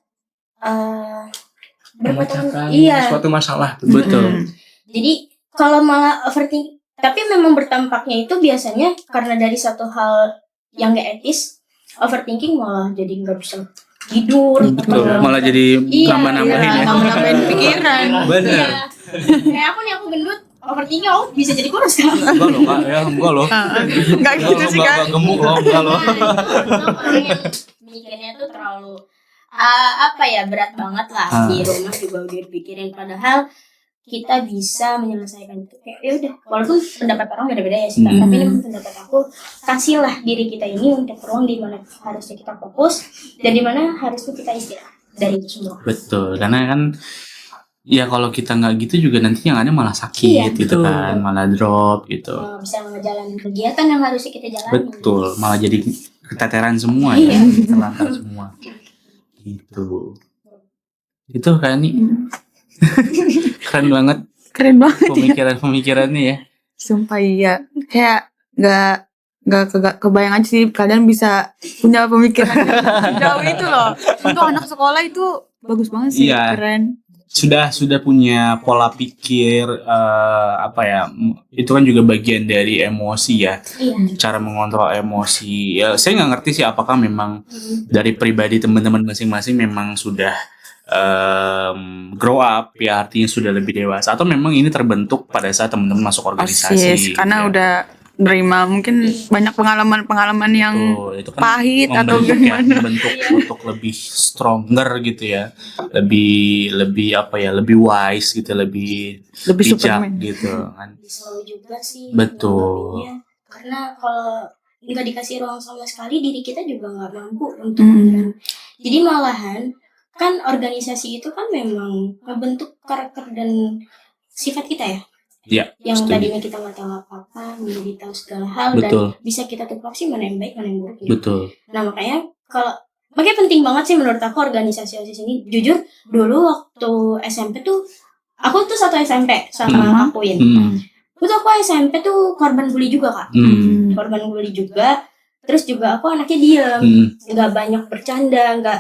Memecahkan iya. suatu masalah. Betul. Jadi kalau malah overthinking, tapi memang bertampaknya itu biasanya karena dari satu hal yang gak etis, overthinking malah jadi nggak bisa tidur. Betul. Malah jadi nambah-nambahin ya. Nambah-nambahin pikiran. Bener. Kayak aku gendut, overthinking aku bisa jadi kurus kan? Enggak loh Kak, ya enggak loh. Enggak gitu sih kan. Enggak gemuk loh, enggak loh. Orang yang mikirnya tuh terlalu berat banget lah. Di rumah juga udah dipikirin, padahal kita bisa menyelesaikan itu kayak ya udah, walaupun pendapat orang beda-beda ya sih Kak, tapi ini pendapat aku, kasihlah diri kita ini untuk ruang di mana harusnya kita fokus dan di mana harusnya kita istirahat dari itu semua. Betul, karena kan ya kalau kita nggak gitu juga nanti yang ada malah sakit gitu kan, malah drop gitu. Bisa ngejalanin kegiatan yang harusnya kita jalani. Betul, malah jadi keteteran semua ya, terlantar semua. Gitu. Itu kan nih. Keren banget pemikirannya ya. Sumpah iya, kayak nggak kebayang aja sih kalian bisa punya pemikiran jauh itu loh. Untuk anak sekolah itu bagus banget sih, keren. Sudah punya pola pikir itu kan juga bagian dari emosi ya. Cara mengontrol emosi. Ya saya nggak ngerti sih apakah memang dari pribadi teman-teman masing-masing memang sudah grow up ya, artinya sudah lebih dewasa, atau memang ini terbentuk pada saat teman-teman masuk organisasi karena udah nerima mungkin banyak pengalaman yang itu kan pahit atau gimana membentuk untuk lebih stronger gitu ya, lebih lebih wise gitu, lebih bijak Superman gitu kan. Slow juga sih. Betul. Karena kalau nggak dikasih ruang sama sekali, diri kita juga nggak mampu untuk jadi malahan kan organisasi itu kan memang membentuk karakter dan sifat kita ya. Iya. Yang tadinya kita nggak tahu apa-apa, menjadi tahu segala hal. Betul. Dan bisa kita tutup sih mana yang baik, mana yang buruk. Betul. Nah makanya penting banget sih menurut aku organisasi ini. Jujur dulu waktu SMP tuh, aku tuh satu SMP sama Akuin. Terus aku SMP tuh korban bully juga Kak. Korban bully juga. Terus juga aku anaknya diam, nggak banyak bercanda, nggak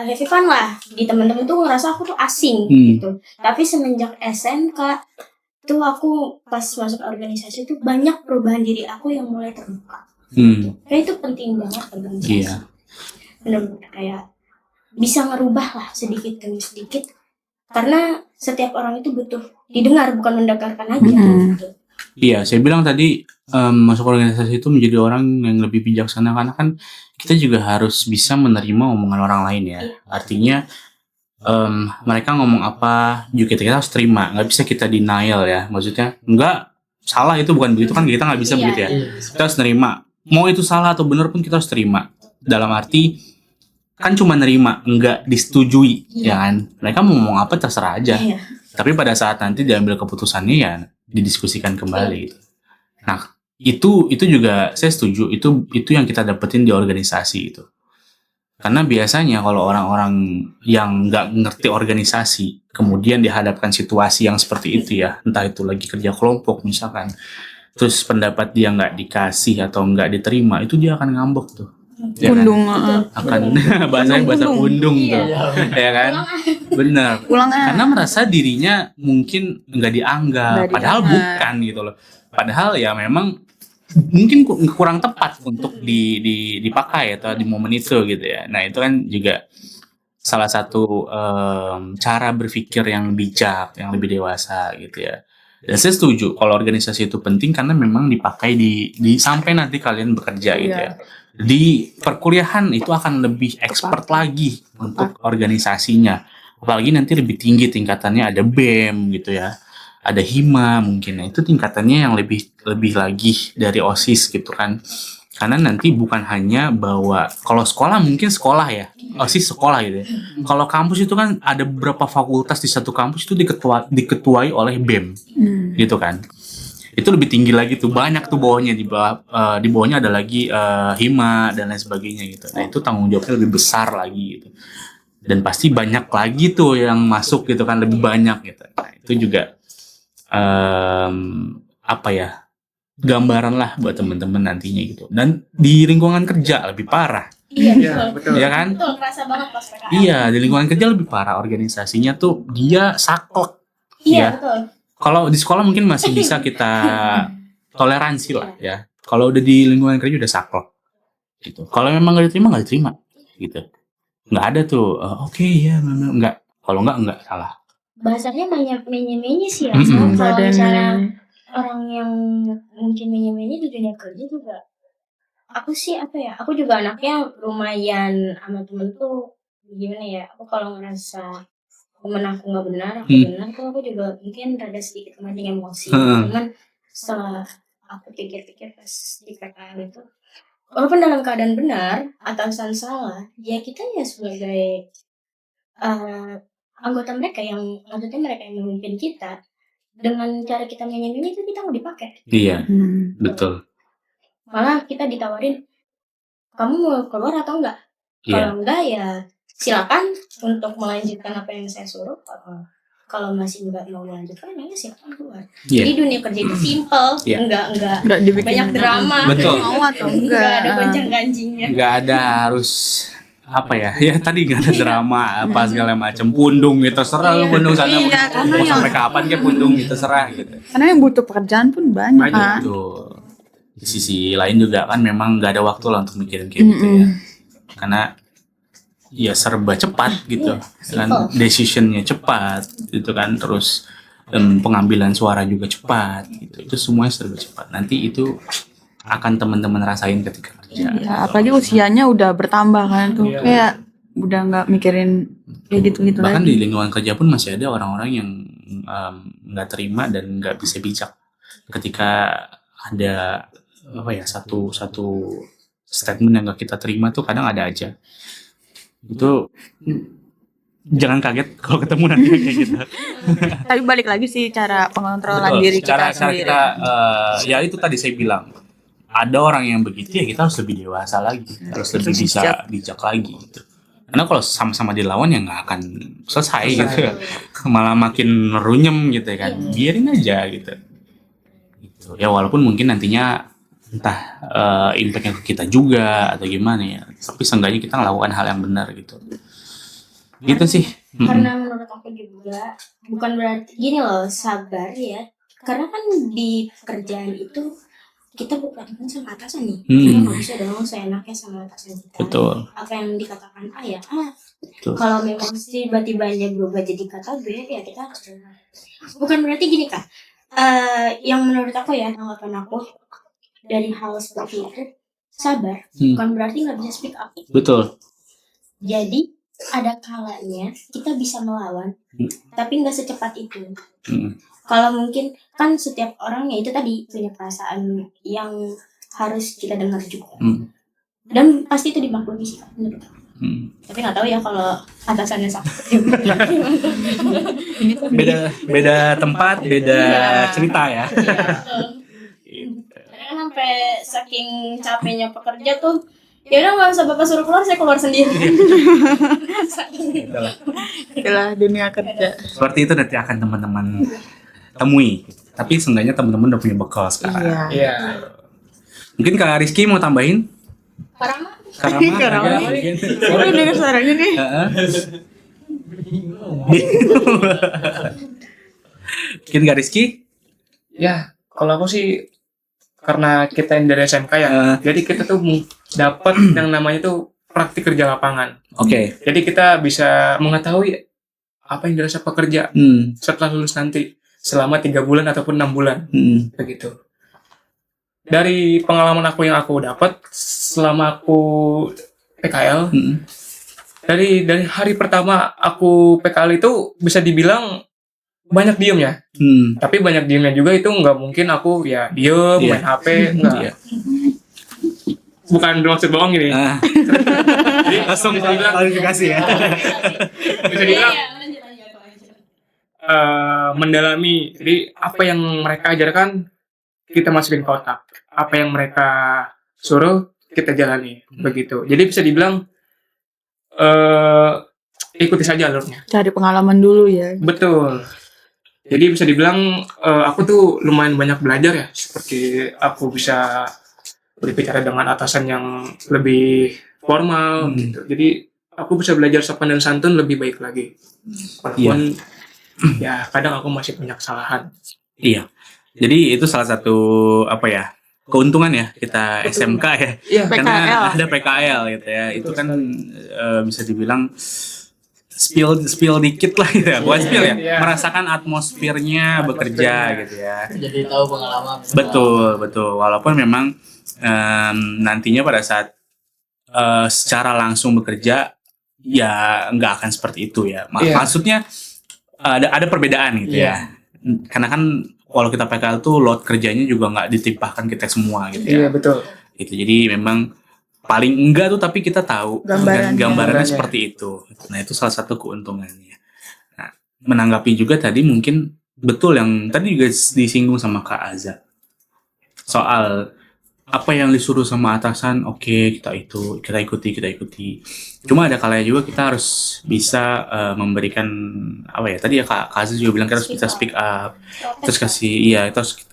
have fun lah. Di teman-teman tuh ngerasa aku tuh asing gitu. Tapi semenjak SMK tuh aku pas masuk organisasi tuh banyak perubahan diri aku yang mulai terbuka. Kayak itu penting banget organisasi. Iya. Benar-benar kayak bisa ngerubah lah sedikit demi sedikit. Karena setiap orang itu butuh didengar, bukan mendengarkan aja. Gitu. Iya, saya bilang tadi masuk organisasi itu menjadi orang yang lebih bijaksana, karena kan kita juga harus bisa menerima omongan orang lain ya. Artinya mereka ngomong apa juga kita harus terima, nggak bisa kita denial ya. Maksudnya enggak salah, itu bukan begitu kan, kita nggak bisa begitu ya. Kita harus nerima, mau itu salah atau benar pun kita harus terima. Dalam arti kan cuma nerima, nggak disetujui ya kan. Mereka mau ngomong apa terserah aja. Tapi pada saat nanti diambil keputusannya ya didiskusikan kembali. Nah itu juga saya setuju, itu yang kita dapetin di organisasi itu. Karena biasanya kalau orang-orang yang nggak ngerti organisasi kemudian dihadapkan situasi yang seperti itu ya, entah itu lagi kerja kelompok misalkan, terus pendapat dia nggak dikasih atau nggak diterima, itu dia akan ngambek tuh. Ya pundung kan? Akan bahasa pundung tuh, ya kan? Benar. Karena merasa dirinya mungkin nggak dianggap, padahal bukan gitu loh. Padahal ya memang mungkin kurang tepat untuk dipakai atau di momen itu gitu ya. Nah itu kan juga salah satu cara berpikir yang bijak, yang lebih dewasa gitu ya. Dan saya setuju kalau organisasi itu penting karena memang dipakai di sampai nanti kalian bekerja gitu ya. Di perkuliahan itu akan lebih expert lagi untuk organisasinya. Apalagi nanti lebih tinggi tingkatannya, ada BEM gitu ya. Ada HIMA mungkin. Nah, itu tingkatannya yang lebih lagi dari OSIS gitu kan. Karena nanti bukan hanya bahwa kalau sekolah mungkin sekolah ya, OSIS sekolah gitu ya. Kalau kampus itu kan ada beberapa fakultas di satu kampus itu diketuai oleh BEM gitu kan. Itu lebih tinggi lagi tuh, banyak tuh bawahnya, di bawahnya ada lagi HIMA dan lain sebagainya gitu. Nah itu tanggung jawabnya lebih besar lagi gitu. Dan pasti banyak lagi tuh yang masuk gitu kan, lebih banyak gitu. Nah, itu juga apa ya, gambaran lah buat temen-temen nantinya gitu. Dan di lingkungan kerja lebih parah. Iya, Iya, betul. Iya kan? Betul, kerasa banget pas PKL. Iya, di lingkungan kerja lebih parah. Organisasinya tuh dia saklek. Iya, Ya. betul. Kalau di sekolah mungkin masih bisa kita toleransi lah ya. Kalau udah di lingkungan kerja udah saklek gitu. Kalau memang nggak diterima gitu. Nggak ada tuh. Oke ya, memang nggak. Kalau nggak salah. Bahasanya menye-menye sih ya. Mm-mm. Nggak Kalau ada yang misalnya nanya. orang yang mungkin menye-menye di dunia kerja juga, aku sih apa ya, aku juga anaknya lumayan sama temen tuh gimana ya, aku kalau ngerasa temen aku nggak benar, aku benar tuh aku juga mungkin rada sedikit memancing emosi. Cuman setelah aku pikir-pikir pas di PKL itu, walaupun dalam keadaan benar atasan salah, ya kita ya sebagai anggota mereka yang maksudnya mereka yang memimpin kita, dengan cara kita nyanyi itu kita mau dipakai. Iya, betul. Malah kita ditawarin, kamu mau keluar atau enggak? Iya. Kalau enggak ya silakan untuk melanjutkan apa yang saya suruh. Kalau masih enggak mau melanjutkan ya silakan keluar. Iya. Jadi dunia kerja itu simple, Iya. enggak dibikin banyak drama. Betul. Mau atau Enggak enggak. ada goncang-gancingnya. Nggak ada harus apa ya tadi nggak ada drama apa segala macam, pundung gitu serah lu, pundung sana Iya, karena mau yang- sampai kapan kayak pundung gitu serah gitu. Karena yang butuh pekerjaan pun banyak. Banyak. Betul. Di sisi lain juga kan memang nggak ada waktu lah untuk mikirin kayak gitu ya, karena ya serba cepat gitu kan, decisionnya cepat gitu kan, terus pengambilan suara juga cepat gitu, itu semuanya serba cepat. Nanti itu akan teman-teman rasain ketika kerja. Ya, apalagi usianya udah bertambah kan tuh. Iya. Kayak udah nggak mikirin kayak gitu-gitu Bahkan lagi. di lingkungan kerja pun masih ada orang-orang yang nggak terima dan nggak bisa bijak ketika ada apa ya satu statement yang nggak kita terima tuh, kadang ada aja. Itu jangan kaget kalau ketemu nanti kayak gitu. Tapi balik lagi sih cara pengontrolan Betul. diri Cara kita sendiri. kita ya itu tadi saya bilang, ada orang yang begitu ya kita harus lebih dewasa lagi, harus lebih bisa bijak lagi gitu. Karena kalau sama-sama dilawan ya nggak akan selesai gitu, malah makin runyem gitu kan. Biarin aja gitu. Gitu. Ya walaupun mungkin nantinya entah impactnya ke kita juga atau gimana ya, tapi seenggaknya kita melakukan hal yang benar gitu. Gitu sih. Karena menurut aku juga bukan berarti gini loh, sabar ya. Karena kan di kerjaan itu kita berhadapan sama atasan nih. Kita nggak bisa dong seenaknya sama atasan kita. Betul. Apa yang dikatakan A ya A. Betul. Kalau memang tiba-tiba berubah jadi kata B ya kita harus dengar. Bukan berarti gini Kak. Yang menurut aku ya, tanggapan aku dari hal seperti itu, sabar. Bukan berarti nggak bisa speak up. Betul. Jadi ada kalanya kita bisa melawan, tapi nggak secepat itu. Kalau mungkin kan setiap orang ya itu tadi punya perasaan yang harus kita dengar juga. Dan pasti itu dimaklumi sih Kak, menurut aku. Tapi nggak tahu ya kalau atasannya sakit. Beda tempat, beda cerita ya. Karena sampai saking capeknya pekerja tuh, ya udah nggak usah bapak suruh keluar, saya keluar sendiri. Itulah dunia kerja. Seperti itu nanti akan teman-teman temui. Tapi seenggaknya teman-teman udah punya bekal sekarang. Iya. Iya. Mungkin Kak Rizky mau tambahin? Karama Karama ada mungkin. Udah dengar suaranya nih. Heeh. Mungkin Kak Rizky? Ya, kalau aku sih karena kita yang dari SMK ya, jadi kita tuh dapat yang namanya tuh praktik kerja lapangan. Oke. Jadi kita bisa mengetahui apa yang dirasa pekerja setelah lulus nanti selama 3 bulan ataupun 6 bulan begitu. Dari pengalaman aku yang aku dapat selama aku PKL, dari hari pertama aku PKL itu bisa dibilang banyak diem ya. Tapi banyak diemnya juga itu nggak mungkin aku ya diem main HP nggak. Bukan maksud bohong gini. Jadi Langsung bisa dibilang klarifikasi ya. bisa dibilang mendalami. Jadi apa yang mereka ajarkan kita masukin ke otak. Apa yang mereka suruh kita jalani begitu. Jadi bisa dibilang ikuti saja alurnya. Cari pengalaman dulu ya. Betul. Jadi bisa dibilang aku tuh lumayan banyak belajar ya. Seperti aku bisa berbicara dengan atasan yang lebih formal gitu. Jadi aku bisa belajar sopan dan santun lebih baik lagi. Walaupun ya kadang aku masih banyak kesalahan. Iya. Jadi itu salah satu keuntungan ya kita SMK ya. Iya. Karena PKL. ada PKL gitu ya. Itu kan bisa dibilang spill dikit lah gitu ya. Bukan spill ya. Iya. Merasakan atmosfernya bekerja gitu ya. Jadi tahu pengalaman. Betul. Walaupun memang nantinya pada saat secara langsung bekerja ya nggak akan seperti itu ya. Iya. Maksudnya ada perbedaan gitu ya. Karena kan kalau kita PKL tuh load kerjanya juga nggak ditimpahkan kita semua gitu ya. Iya, betul. Itu jadi memang paling enggak tuh tapi kita tahu Gambarannya. gambarannya seperti itu. Nah itu salah satu keuntungannya. Nah menanggapi juga tadi mungkin betul yang tadi juga disinggung sama Kak Aza soal apa yang disuruh sama atasan, oke, kita ikuti. Cuma ada kalanya juga kita harus bisa memberikan tadi ya Kak Aza juga bilang kita harus bisa speak up, terus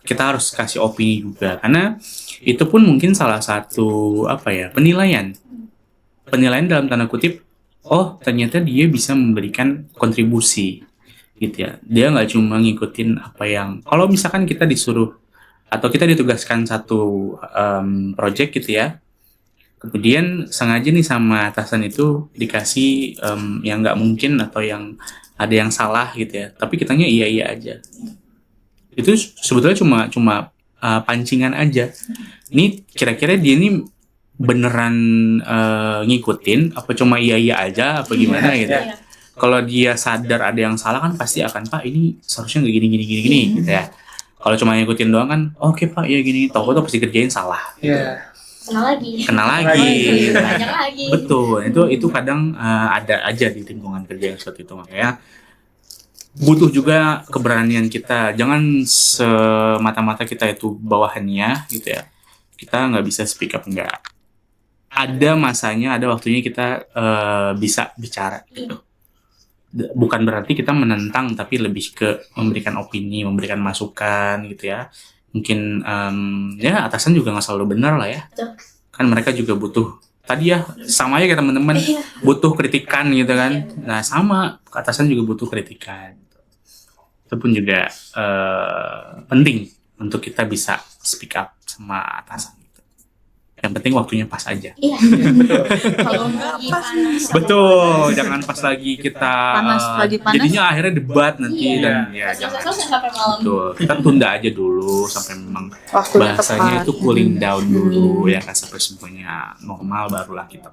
kita harus kasih opini juga karena itu pun mungkin salah satu penilaian dalam tanda kutip, oh ternyata dia bisa memberikan kontribusi gitu ya, dia nggak cuma ngikutin apa yang, kalau misalkan kita disuruh atau kita ditugaskan satu project gitu ya, kemudian sengaja nih sama atasan itu dikasih yang nggak mungkin atau yang ada yang salah gitu ya, tapi kitanya iya aja, itu sebetulnya cuma pancingan aja. Ini kira-kira dia ini beneran ngikutin apa cuma iya aja apa gimana gitu ya. Kalau dia sadar ada yang salah kan pasti akan, Pak ini seharusnya nggak gini gitu ya. Kalau cuma ngikutin doang kan, oke Pak ya gini, toko tuh pasti kerjain salah. Iya. Kenal lagi. Banyak lagi. Betul, itu kadang ada aja di lingkungan kerja yang seperti itu, makanya butuh juga keberanian kita. Jangan semata-mata kita itu bawahannya gitu ya. Kita nggak bisa speak up, nggak. Ada masanya, ada waktunya kita bisa bicara gitu. Bukan berarti kita menentang, tapi lebih ke memberikan opini, memberikan masukan gitu ya. Mungkin ya atasan juga nggak selalu benar lah ya. Kan mereka juga butuh. Tadi ya sama aja kayak teman-teman butuh kritikan gitu kan. Nah sama atasan juga butuh kritikan. Itu pun juga penting untuk kita bisa speak up sama atasan. Yang penting waktunya pas aja. Iya. Kalau nggak pas Betul, jangan pas lagi kita lagi panas. jadinya akhirnya debat nanti dan ya jangan. sampai malam. Betul, kita tunda aja dulu sampai memang Waktunya bahasanya tepat. itu cooling down dulu ya kan, sampai semuanya normal barulah kita.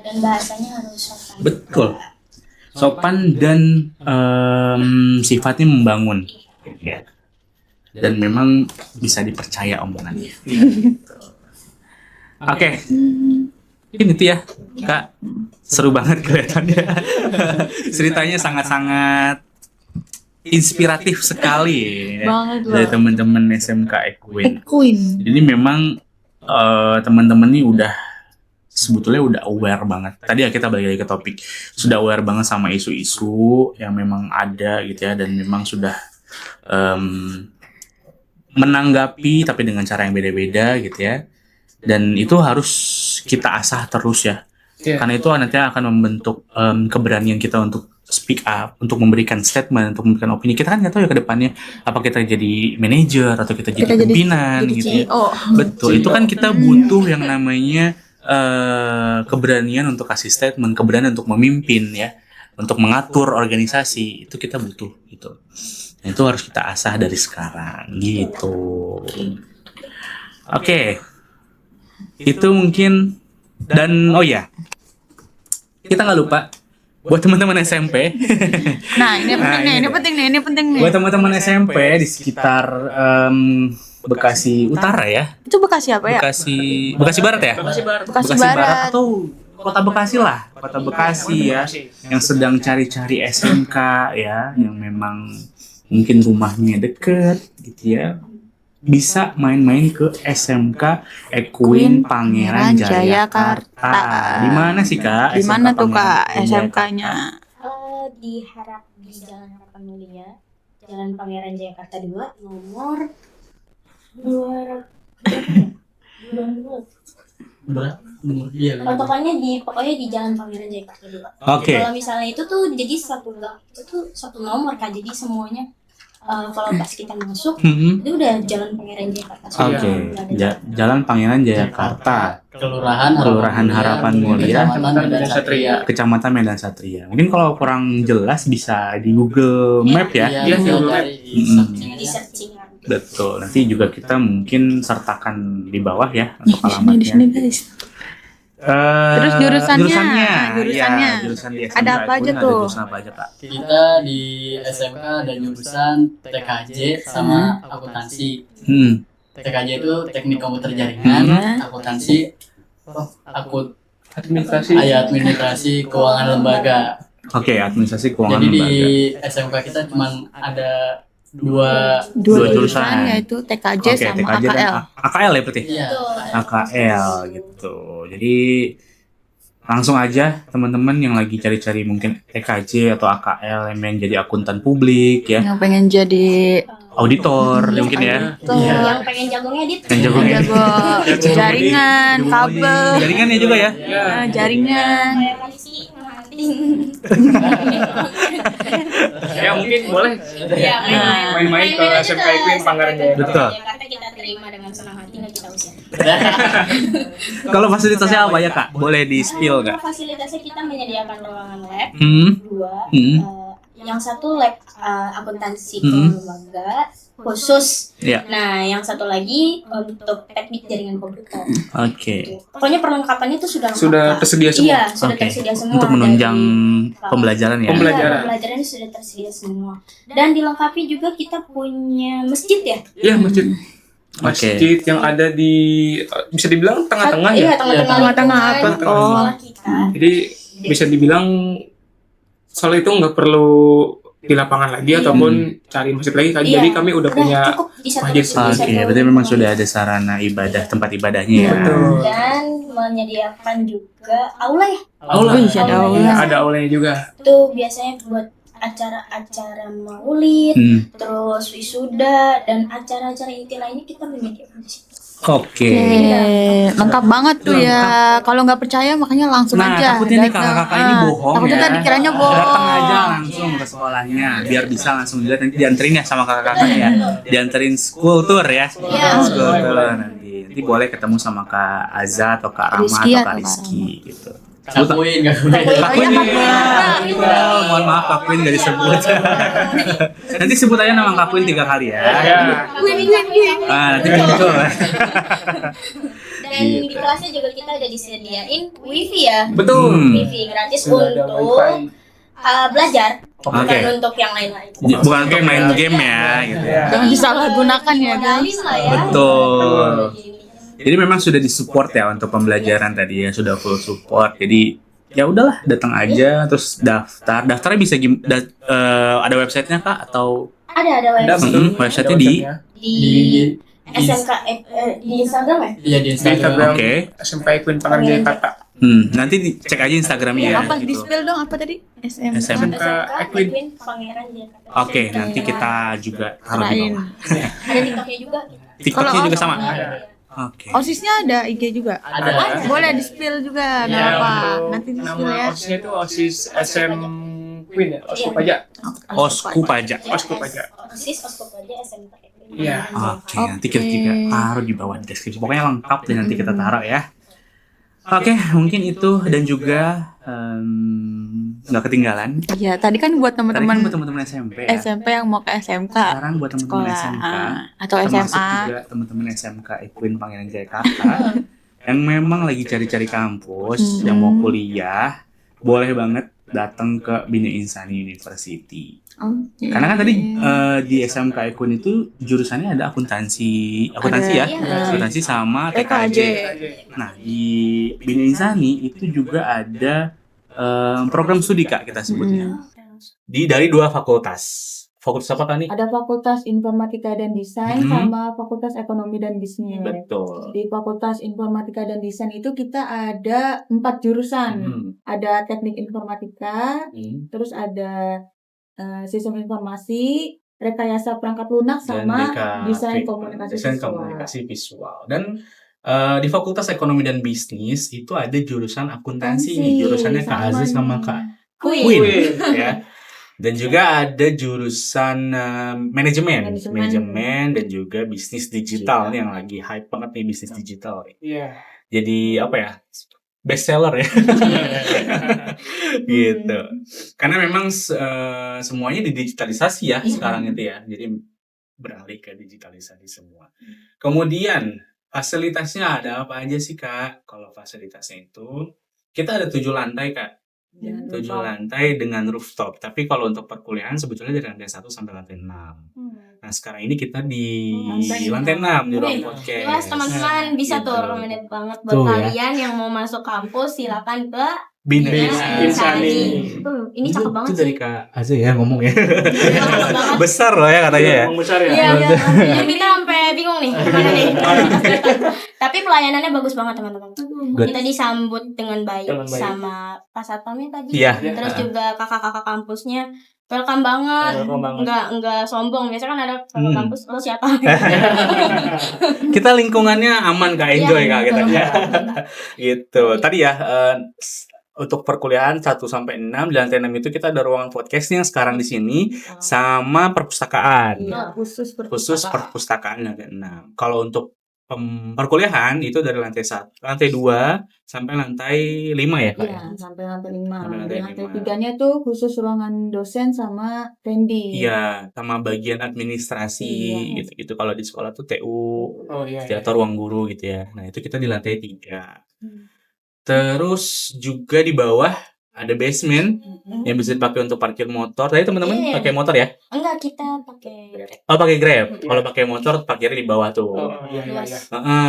Dan bahasanya harus sopan. Betul, sopan dan sifatnya membangun ya. Dan memang bisa dipercaya omongannya. Oke. Ini tuh ya, Kak. Seru banget kelihatannya. Ceritanya sangat-sangat inspiratif sekali ya, Banget dari loh. teman-teman SMK Equin. Queen. Jadi memang teman-teman ini udah sebetulnya udah aware banget. Tadi ya kita balik lagi ke topik. Sudah aware banget sama isu-isu yang memang ada gitu ya, dan memang sudah menanggapi tapi dengan cara yang beda-beda gitu ya. Dan itu harus kita asah terus ya. Iya. Karena itu nanti akan membentuk keberanian kita untuk speak up, untuk memberikan statement, untuk memberikan opini. Kita kan nggak tahu ya ke depannya apa kita jadi manajer atau kita jadi pimpinan jadi gitu ya. CEO. Betul, itu kan kita butuh yang namanya keberanian untuk kasih statement, keberanian untuk memimpin ya, untuk mengatur organisasi, itu kita butuh gitu. Dan itu harus kita asah dari sekarang gitu. Oke. Itu mungkin, dan oh ya, kita nggak lupa buat teman-teman SMP. Nah, ini penting nih. Buat teman-teman SMP di sekitar Bekasi Utara ya. Itu Bekasi apa ya? Bekasi Barat ya? Bekasi Barat. Atau Kota Bekasi lah, Kota Bekasi ya, yang sedang cari-cari SMK ya, yang memang mungkin rumahnya deket gitu ya, bisa main-main ke SMK Equin Pangeran Jayakarta. Di mana sih Kak? Di mana SMK tuh Kak Pangeran Jayakarta? SMK-nya? diharap di Jalan Harapan Mulia, Jalan Pangeran Jayakarta 2, nomor 2 Iya. pokoknya di Jalan Pangeran Jayakarta 2. Oke. Kalau misalnya itu tuh jadi satu nomor kan, jadi semuanya kalau pas kita masuk itu udah Jalan Pangeran Jayakarta. Oke. Jalan Pangeran Jayakarta, Kelurahan Harapan Mulia, Kecamatan Medan Satria. Kecamatan Medan Satria. Mungkin kalau kurang jelas bisa di Google Map ya. Iya, Iya, Google Map. Di searchingan. Betul. Nanti juga kita mungkin sertakan di bawah ya untuk Di alamatnya. sini guys. Terus jurusannya. Ya, jurusan di SMK Ada apa aja Equin, tuh? Ada jurusan apa aja, Kak? Kita di SMK ada jurusan TKJ sama akuntansi. TKJ itu teknik komputer jaringan, akuntansi administrasi keuangan lembaga. Oke, administrasi keuangan Jadi di lembaga. SMK kita cuman ada dua Dua jurusan. yaitu TKJ Oke, sama TKJ dan AKL. AKL ya berarti? iya. AKL gitu. Jadi langsung aja teman-teman yang lagi cari-cari mungkin TKJ atau AKL yang pengen jadi akuntan publik ya, Yang pengen jadi auditor mungkin ya. Yang pengen jago ngedit. Yang jago ngedit. jago jaringan, kabel, Jaringannya juga ya. jaringan. Kayak polisi ngehanting. Ya mungkin boleh Ya, main-main ke SMK Equin Pangeran Jaya. Betul. Jakarta kita terima dengan senang hati, nggak kita usir. Kalau fasilitasnya apa ya, Kak? Boleh di spill nggak? Fasilitasnya kita menyediakan ruangan lab Hmm. 2. Hmm. Yang satu lab akuntansi lembaga khusus. Iya. Nah, yang satu lagi untuk teknik jaringan komputer. Oke. Pokoknya perlengkapannya itu sudah Sudah lengkap. tersedia semua. Iya, sudah Oke. tersedia semua. Untuk menunjang Dari- pembelajaran ya. Pembelajaran. Pembelajaran sudah tersedia semua. Dan dilengkapi juga kita punya masjid ya. Iya, masjid. Masjid yang ada di bisa dibilang tengah-tengah Iya, ya. Tengah-tengah apa? lingkungan sekolah kita. Jadi bisa dibilang soal itu nggak perlu di lapangan lagi ataupun cari masjid lagi kan. Iya. Jadi kami udah punya cukup di satu masjid. masjid, di Oke, satu berarti memang lingkungan. sudah ada sarana ibadah, tempat ibadahnya ya. Betul. Dan menyediakan juga aula ya. Aula. Wih, ada aula. Iya, ada aulanya juga. Itu biasanya buat acara-acara maulid, terus wisuda dan acara-acara inti lainnya kita menyediakan di situ. Oke. Lengkap banget tuh ya. Kalau nggak percaya makanya langsung Nah, aja. takutnya nih datang. kakak-kakak ini bohong Takutnya ya. tadi kiranya bohong. Datang aja langsung ke sekolahnya biar bisa langsung dilihat, nanti dianterin ya sama kakak-kakaknya. Dianterin school tour ya. School tour nanti. Nanti boleh ketemu sama Kak Azza atau Kak Rama Rizky atau atau Kak Kak Rizky gitu. Kakuin. Kak Queen ya. Mohon maaf Kak Queen gak disebut. Nanti sebut aja nama Kak Queen 3 kali ya. Win. Nanti muncul. Dan di kelasnya juga kita udah disediain wifi ya. Betul. Wifi gratis Sudah ada untuk wifi. belajar, bukan Oke. untuk yang lain-lain. Bukan untuk main game ya gitu ya. Jangan disalahgunakan ya guys. Modalin lah ya. Betul. Jadi memang sudah disupport ya untuk pembelajaran tadi ya, sudah full support. Jadi ya udahlah, datang aja terus daftar. Daftarnya bisa ada websitenya Kak atau Ada Ada website betul. website-nya Ada di website-nya. Di SMK di Instagram ya? Iya di Di Instagram. Instagram Oke. SMK Equin Pangeran Jayakarta. Nanti dicek aja Instagramnya ya. Apa di Gitu. spill dong apa tadi? SMK. SMK Equin. Equin Pangeran Jakarta. Oke, nanti kita juga taruh di bawah. Ada TikToknya juga. TikToknya juga sama. Ada. Oke. OSISnya ada IG juga. Ada. Boleh di spill juga, nggak Ya, apa. untuk Nanti di spill nama ya. OSIS-nya itu OSIS SM Queen ya, Oskup aja. Oskup aja. Oskup aja. OSIS Oskup aja SMK Equin. Iya. Oke, nanti kita juga taruh di bawah di deskripsi. Pokoknya lengkap dan nanti kita taruh ya. Oke, mungkin itu dan juga nggak ketinggalan. Iya, tadi kan buat Tadi kan teman-teman buat teman-teman SMP ya. SMP yang mau ke SMK Sekarang buat teman-teman sekolah SMK. atau Termasuk SMA. juga teman-teman SMK Equin Pangeran Jayakarta yang memang lagi cari-cari kampus, yang mau kuliah, boleh banget datang ke Bina Insani University. Oke. Karena kan tadi di SMK Equin itu jurusannya ada akuntansi ya, Iya. akuntansi sama TKJ. Nah di Bina Insani itu juga ada program studi Kak kita sebutnya. Dari 2 fakultas. Fakultas apa Kak nih? Ada Fakultas Informatika dan Desain sama Fakultas Ekonomi dan Bisnis. Betul. Di Fakultas Informatika dan Desain itu kita ada 4 jurusan. Ada Teknik Informatika, terus ada Sistem Informasi, Rekayasa Perangkat Lunak, sama Desain Komunikasi Visual. Dan di Fakultas Ekonomi dan Bisnis itu ada jurusan akuntansi, jurusannya Kak Aziz sama Kak Queen ya. Dan juga ada jurusan manajemen dan juga bisnis digital nih yang lagi hype banget nih, bisnis digital. Iya. Jadi apa ya? Best seller ya. Gitu. Karena memang semuanya didigitalisasi ya sekarang itu ya. Jadi beralih ke digitalisasi semua. Kemudian fasilitasnya ada apa aja sih Kak? Kalau fasilitasnya itu kita ada 7 lantai Kak. 7 lantai dengan rooftop. Tapi kalau untuk perkuliahan sebetulnya dari lantai 1 sampai lantai 6. Nah sekarang ini kita di lantai 6 di ruang podcast. Jelas teman-teman bisa tuh recommended banget buat kalian yang mau masuk kampus, silakan ke Bina Insani. Ini cakep banget itu dari sih. Kak Aziz ya ngomong ya. Cakep banget. Besar loh ya katanya ya. Besar ya. Iya, kita sampai bingung nih kemana nih. Tapi pelayanannya bagus banget teman-teman. Good. Kita disambut dengan baik sama Pak Satpamnya tadi. Iya. Terus juga kakak-kakak kampusnya welcome banget. Enggak sombong. Biasanya kan ada kakak kampus, lo siapa? Kita lingkungannya aman Kak, enjoy Kak kita. Gitu. Tadi ya untuk perkuliahan 1 sampai 6 di lantai 6 itu kita ada ruangan podcast yang sekarang di sini sama perpustakaan. Khusus Perpustakaan lantai 6. Kalau untuk perkuliahan itu dari lantai 2 sampai lantai 5 ya Kak? Iya, sampai lantai 5. Sampai Di lantai lantai 5. 3-nya tuh khusus ruangan dosen sama Randy. Iya, sama bagian administrasi gitu-gitu. Kalau di sekolah tuh TU, atau ruang guru gitu ya. Nah, itu kita di lantai 3. Terus juga di bawah ada basement yang bisa dipakai untuk parkir motor. Tadi teman-teman pakai motor ya? Enggak, kita pakai Grab. Oh, pakai Grab. Kalau pakai motor parkirnya di bawah tuh.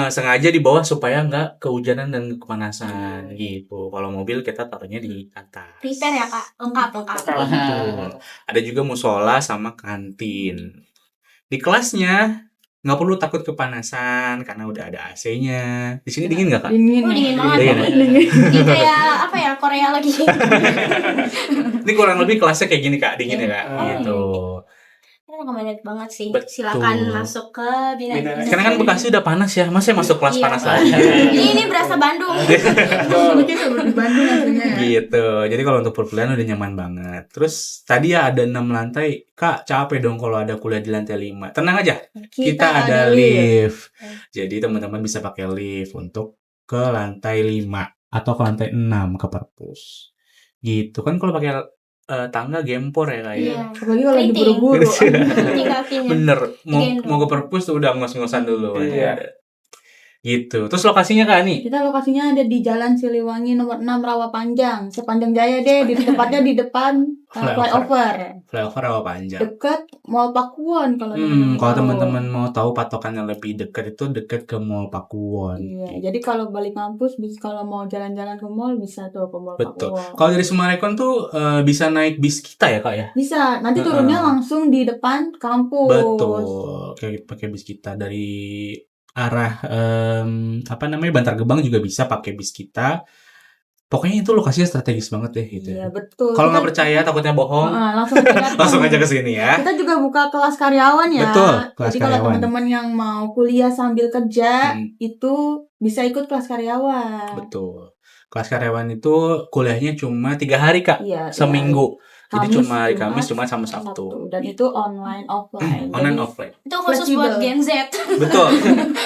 Sengaja di bawah supaya nggak kehujanan dan kepanasan gitu. Kalau mobil kita taruhnya di atas. Prepare ya Kak, lengkap. Betul. Ada juga musola sama kantin. Di kelasnya nggak perlu takut kepanasan karena udah ada AC-nya. Di sini dingin nggak Kak? Dingin. Dingin banget. Dingin. Ini kayak apa ya, Korea lagi. Ini kurang lebih kelasnya kayak gini Kak, dingin ya Kak. Gitu. Ini recommended banget sih. Betul. Silakan masuk ke Bina Insani. Karena kan Bekasi udah panas ya, masa masuk kelas panas lagi? Ini berasa Bandung. Kita di Bandung aslinya ya. Gitu. Jadi kalau untuk perkuliahan udah nyaman banget. Terus tadi ya ada 6 lantai. Kak, capek dong kalau ada kuliah di lantai 5. Tenang aja. Kita ada lift. Jadi teman-teman bisa pakai lift untuk ke lantai 5 atau ke lantai 6 ke perpus. Gitu kan kalau pakai tangga gempor ya Kak ya. Iya. Apalagi kalau lagi Keriting. buru-buru. Tingkatinnya. Bener. Digendong. Mau ke perpus tuh udah ngos-ngosan dulu. Iya. Gitu. Terus lokasinya Kak nih? Kita lokasinya ada di Jalan Siliwangi nomor 6 Rawa Panjang, sepanjang Jaya deh, tepatnya di depan flyover. Flyover Rawa Panjang. Dekat Mall Pakuwon kalau Kalau teman-teman mau tahu patokannya lebih dekat itu dekat ke Mall Pakuwon. Iya, jadi kalau balik kampus kalau mau jalan-jalan ke mall bisa tuh ke Mall Betul. Pakuwon. Kalau dari Sumarekon tuh bisa naik bis kita ya Kak ya? Bisa, nanti turunnya langsung di depan kampus. Betul. Kayak pakai bis kita dari arah Bantar Gebang juga bisa pakai bis kita. Pokoknya itu lokasinya strategis banget deh gitu. Iya, betul. Kalau nggak percaya takutnya bohong, langsung aja datang. langsung aja ke sini ya. Kita juga buka kelas karyawan ya. Betul, kelas jadi kalau karyawan. teman-teman yang mau kuliah sambil kerja itu bisa ikut kelas karyawan. Betul. Kelas karyawan itu kuliahnya cuma 3 hari Kak, Iya, seminggu. Jadi Kamis, cuma hari Jumat, Kamis, Jumat sama Sabtu. Dan itu online offline. Online Jadi, offline. Itu khusus buat Gen Z. Betul.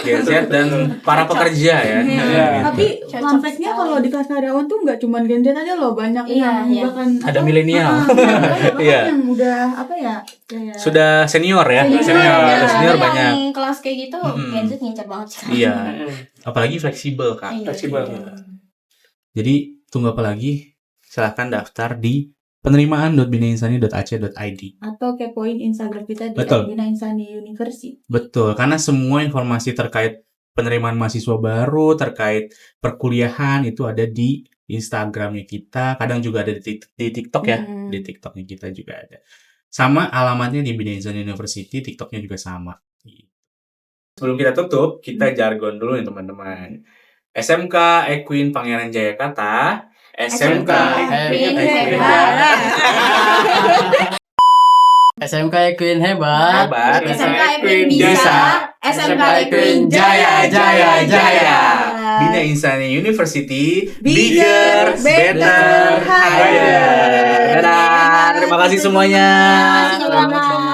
Gen Z dan para pekerja ya. Iya. Tapi fun fact-nya kalau di kelas karyawan tuh nggak cuma Gen Z aja loh, banyak yang Iya. bahkan Ada milenial. banyak Iya. yang udah apa ya? Kayak Sudah senior ya. Senior Yang banyak. kelas kayak gitu Gen Z ngincer banget sih. Iya. Apalagi fleksibel Kak. Iya. Fleksibel. Jadi tunggu apa lagi? Silahkan daftar di penerimaan.binainsani.ac.id. atau kepoin Instagram kita di Betul. Bina Insani University. Betul, karena semua informasi terkait penerimaan mahasiswa baru, terkait perkuliahan itu ada di Instagramnya kita. Kadang juga ada di TikTok ya. Di TikToknya kita juga ada. Sama alamatnya di Bina Insan University, TikToknya juga sama. Sebelum kita tutup, kita jargon dulu nih teman-teman. SMK Equin Pangeran Jayakata. SMK Equin hebat. SMK Equin hebat. SMK Equin bisa. SMK Equin jaya jaya jaya. Bina Insani University, Bigger, better, higher. Dadah. Terima kasih semuanya. Terima kasih.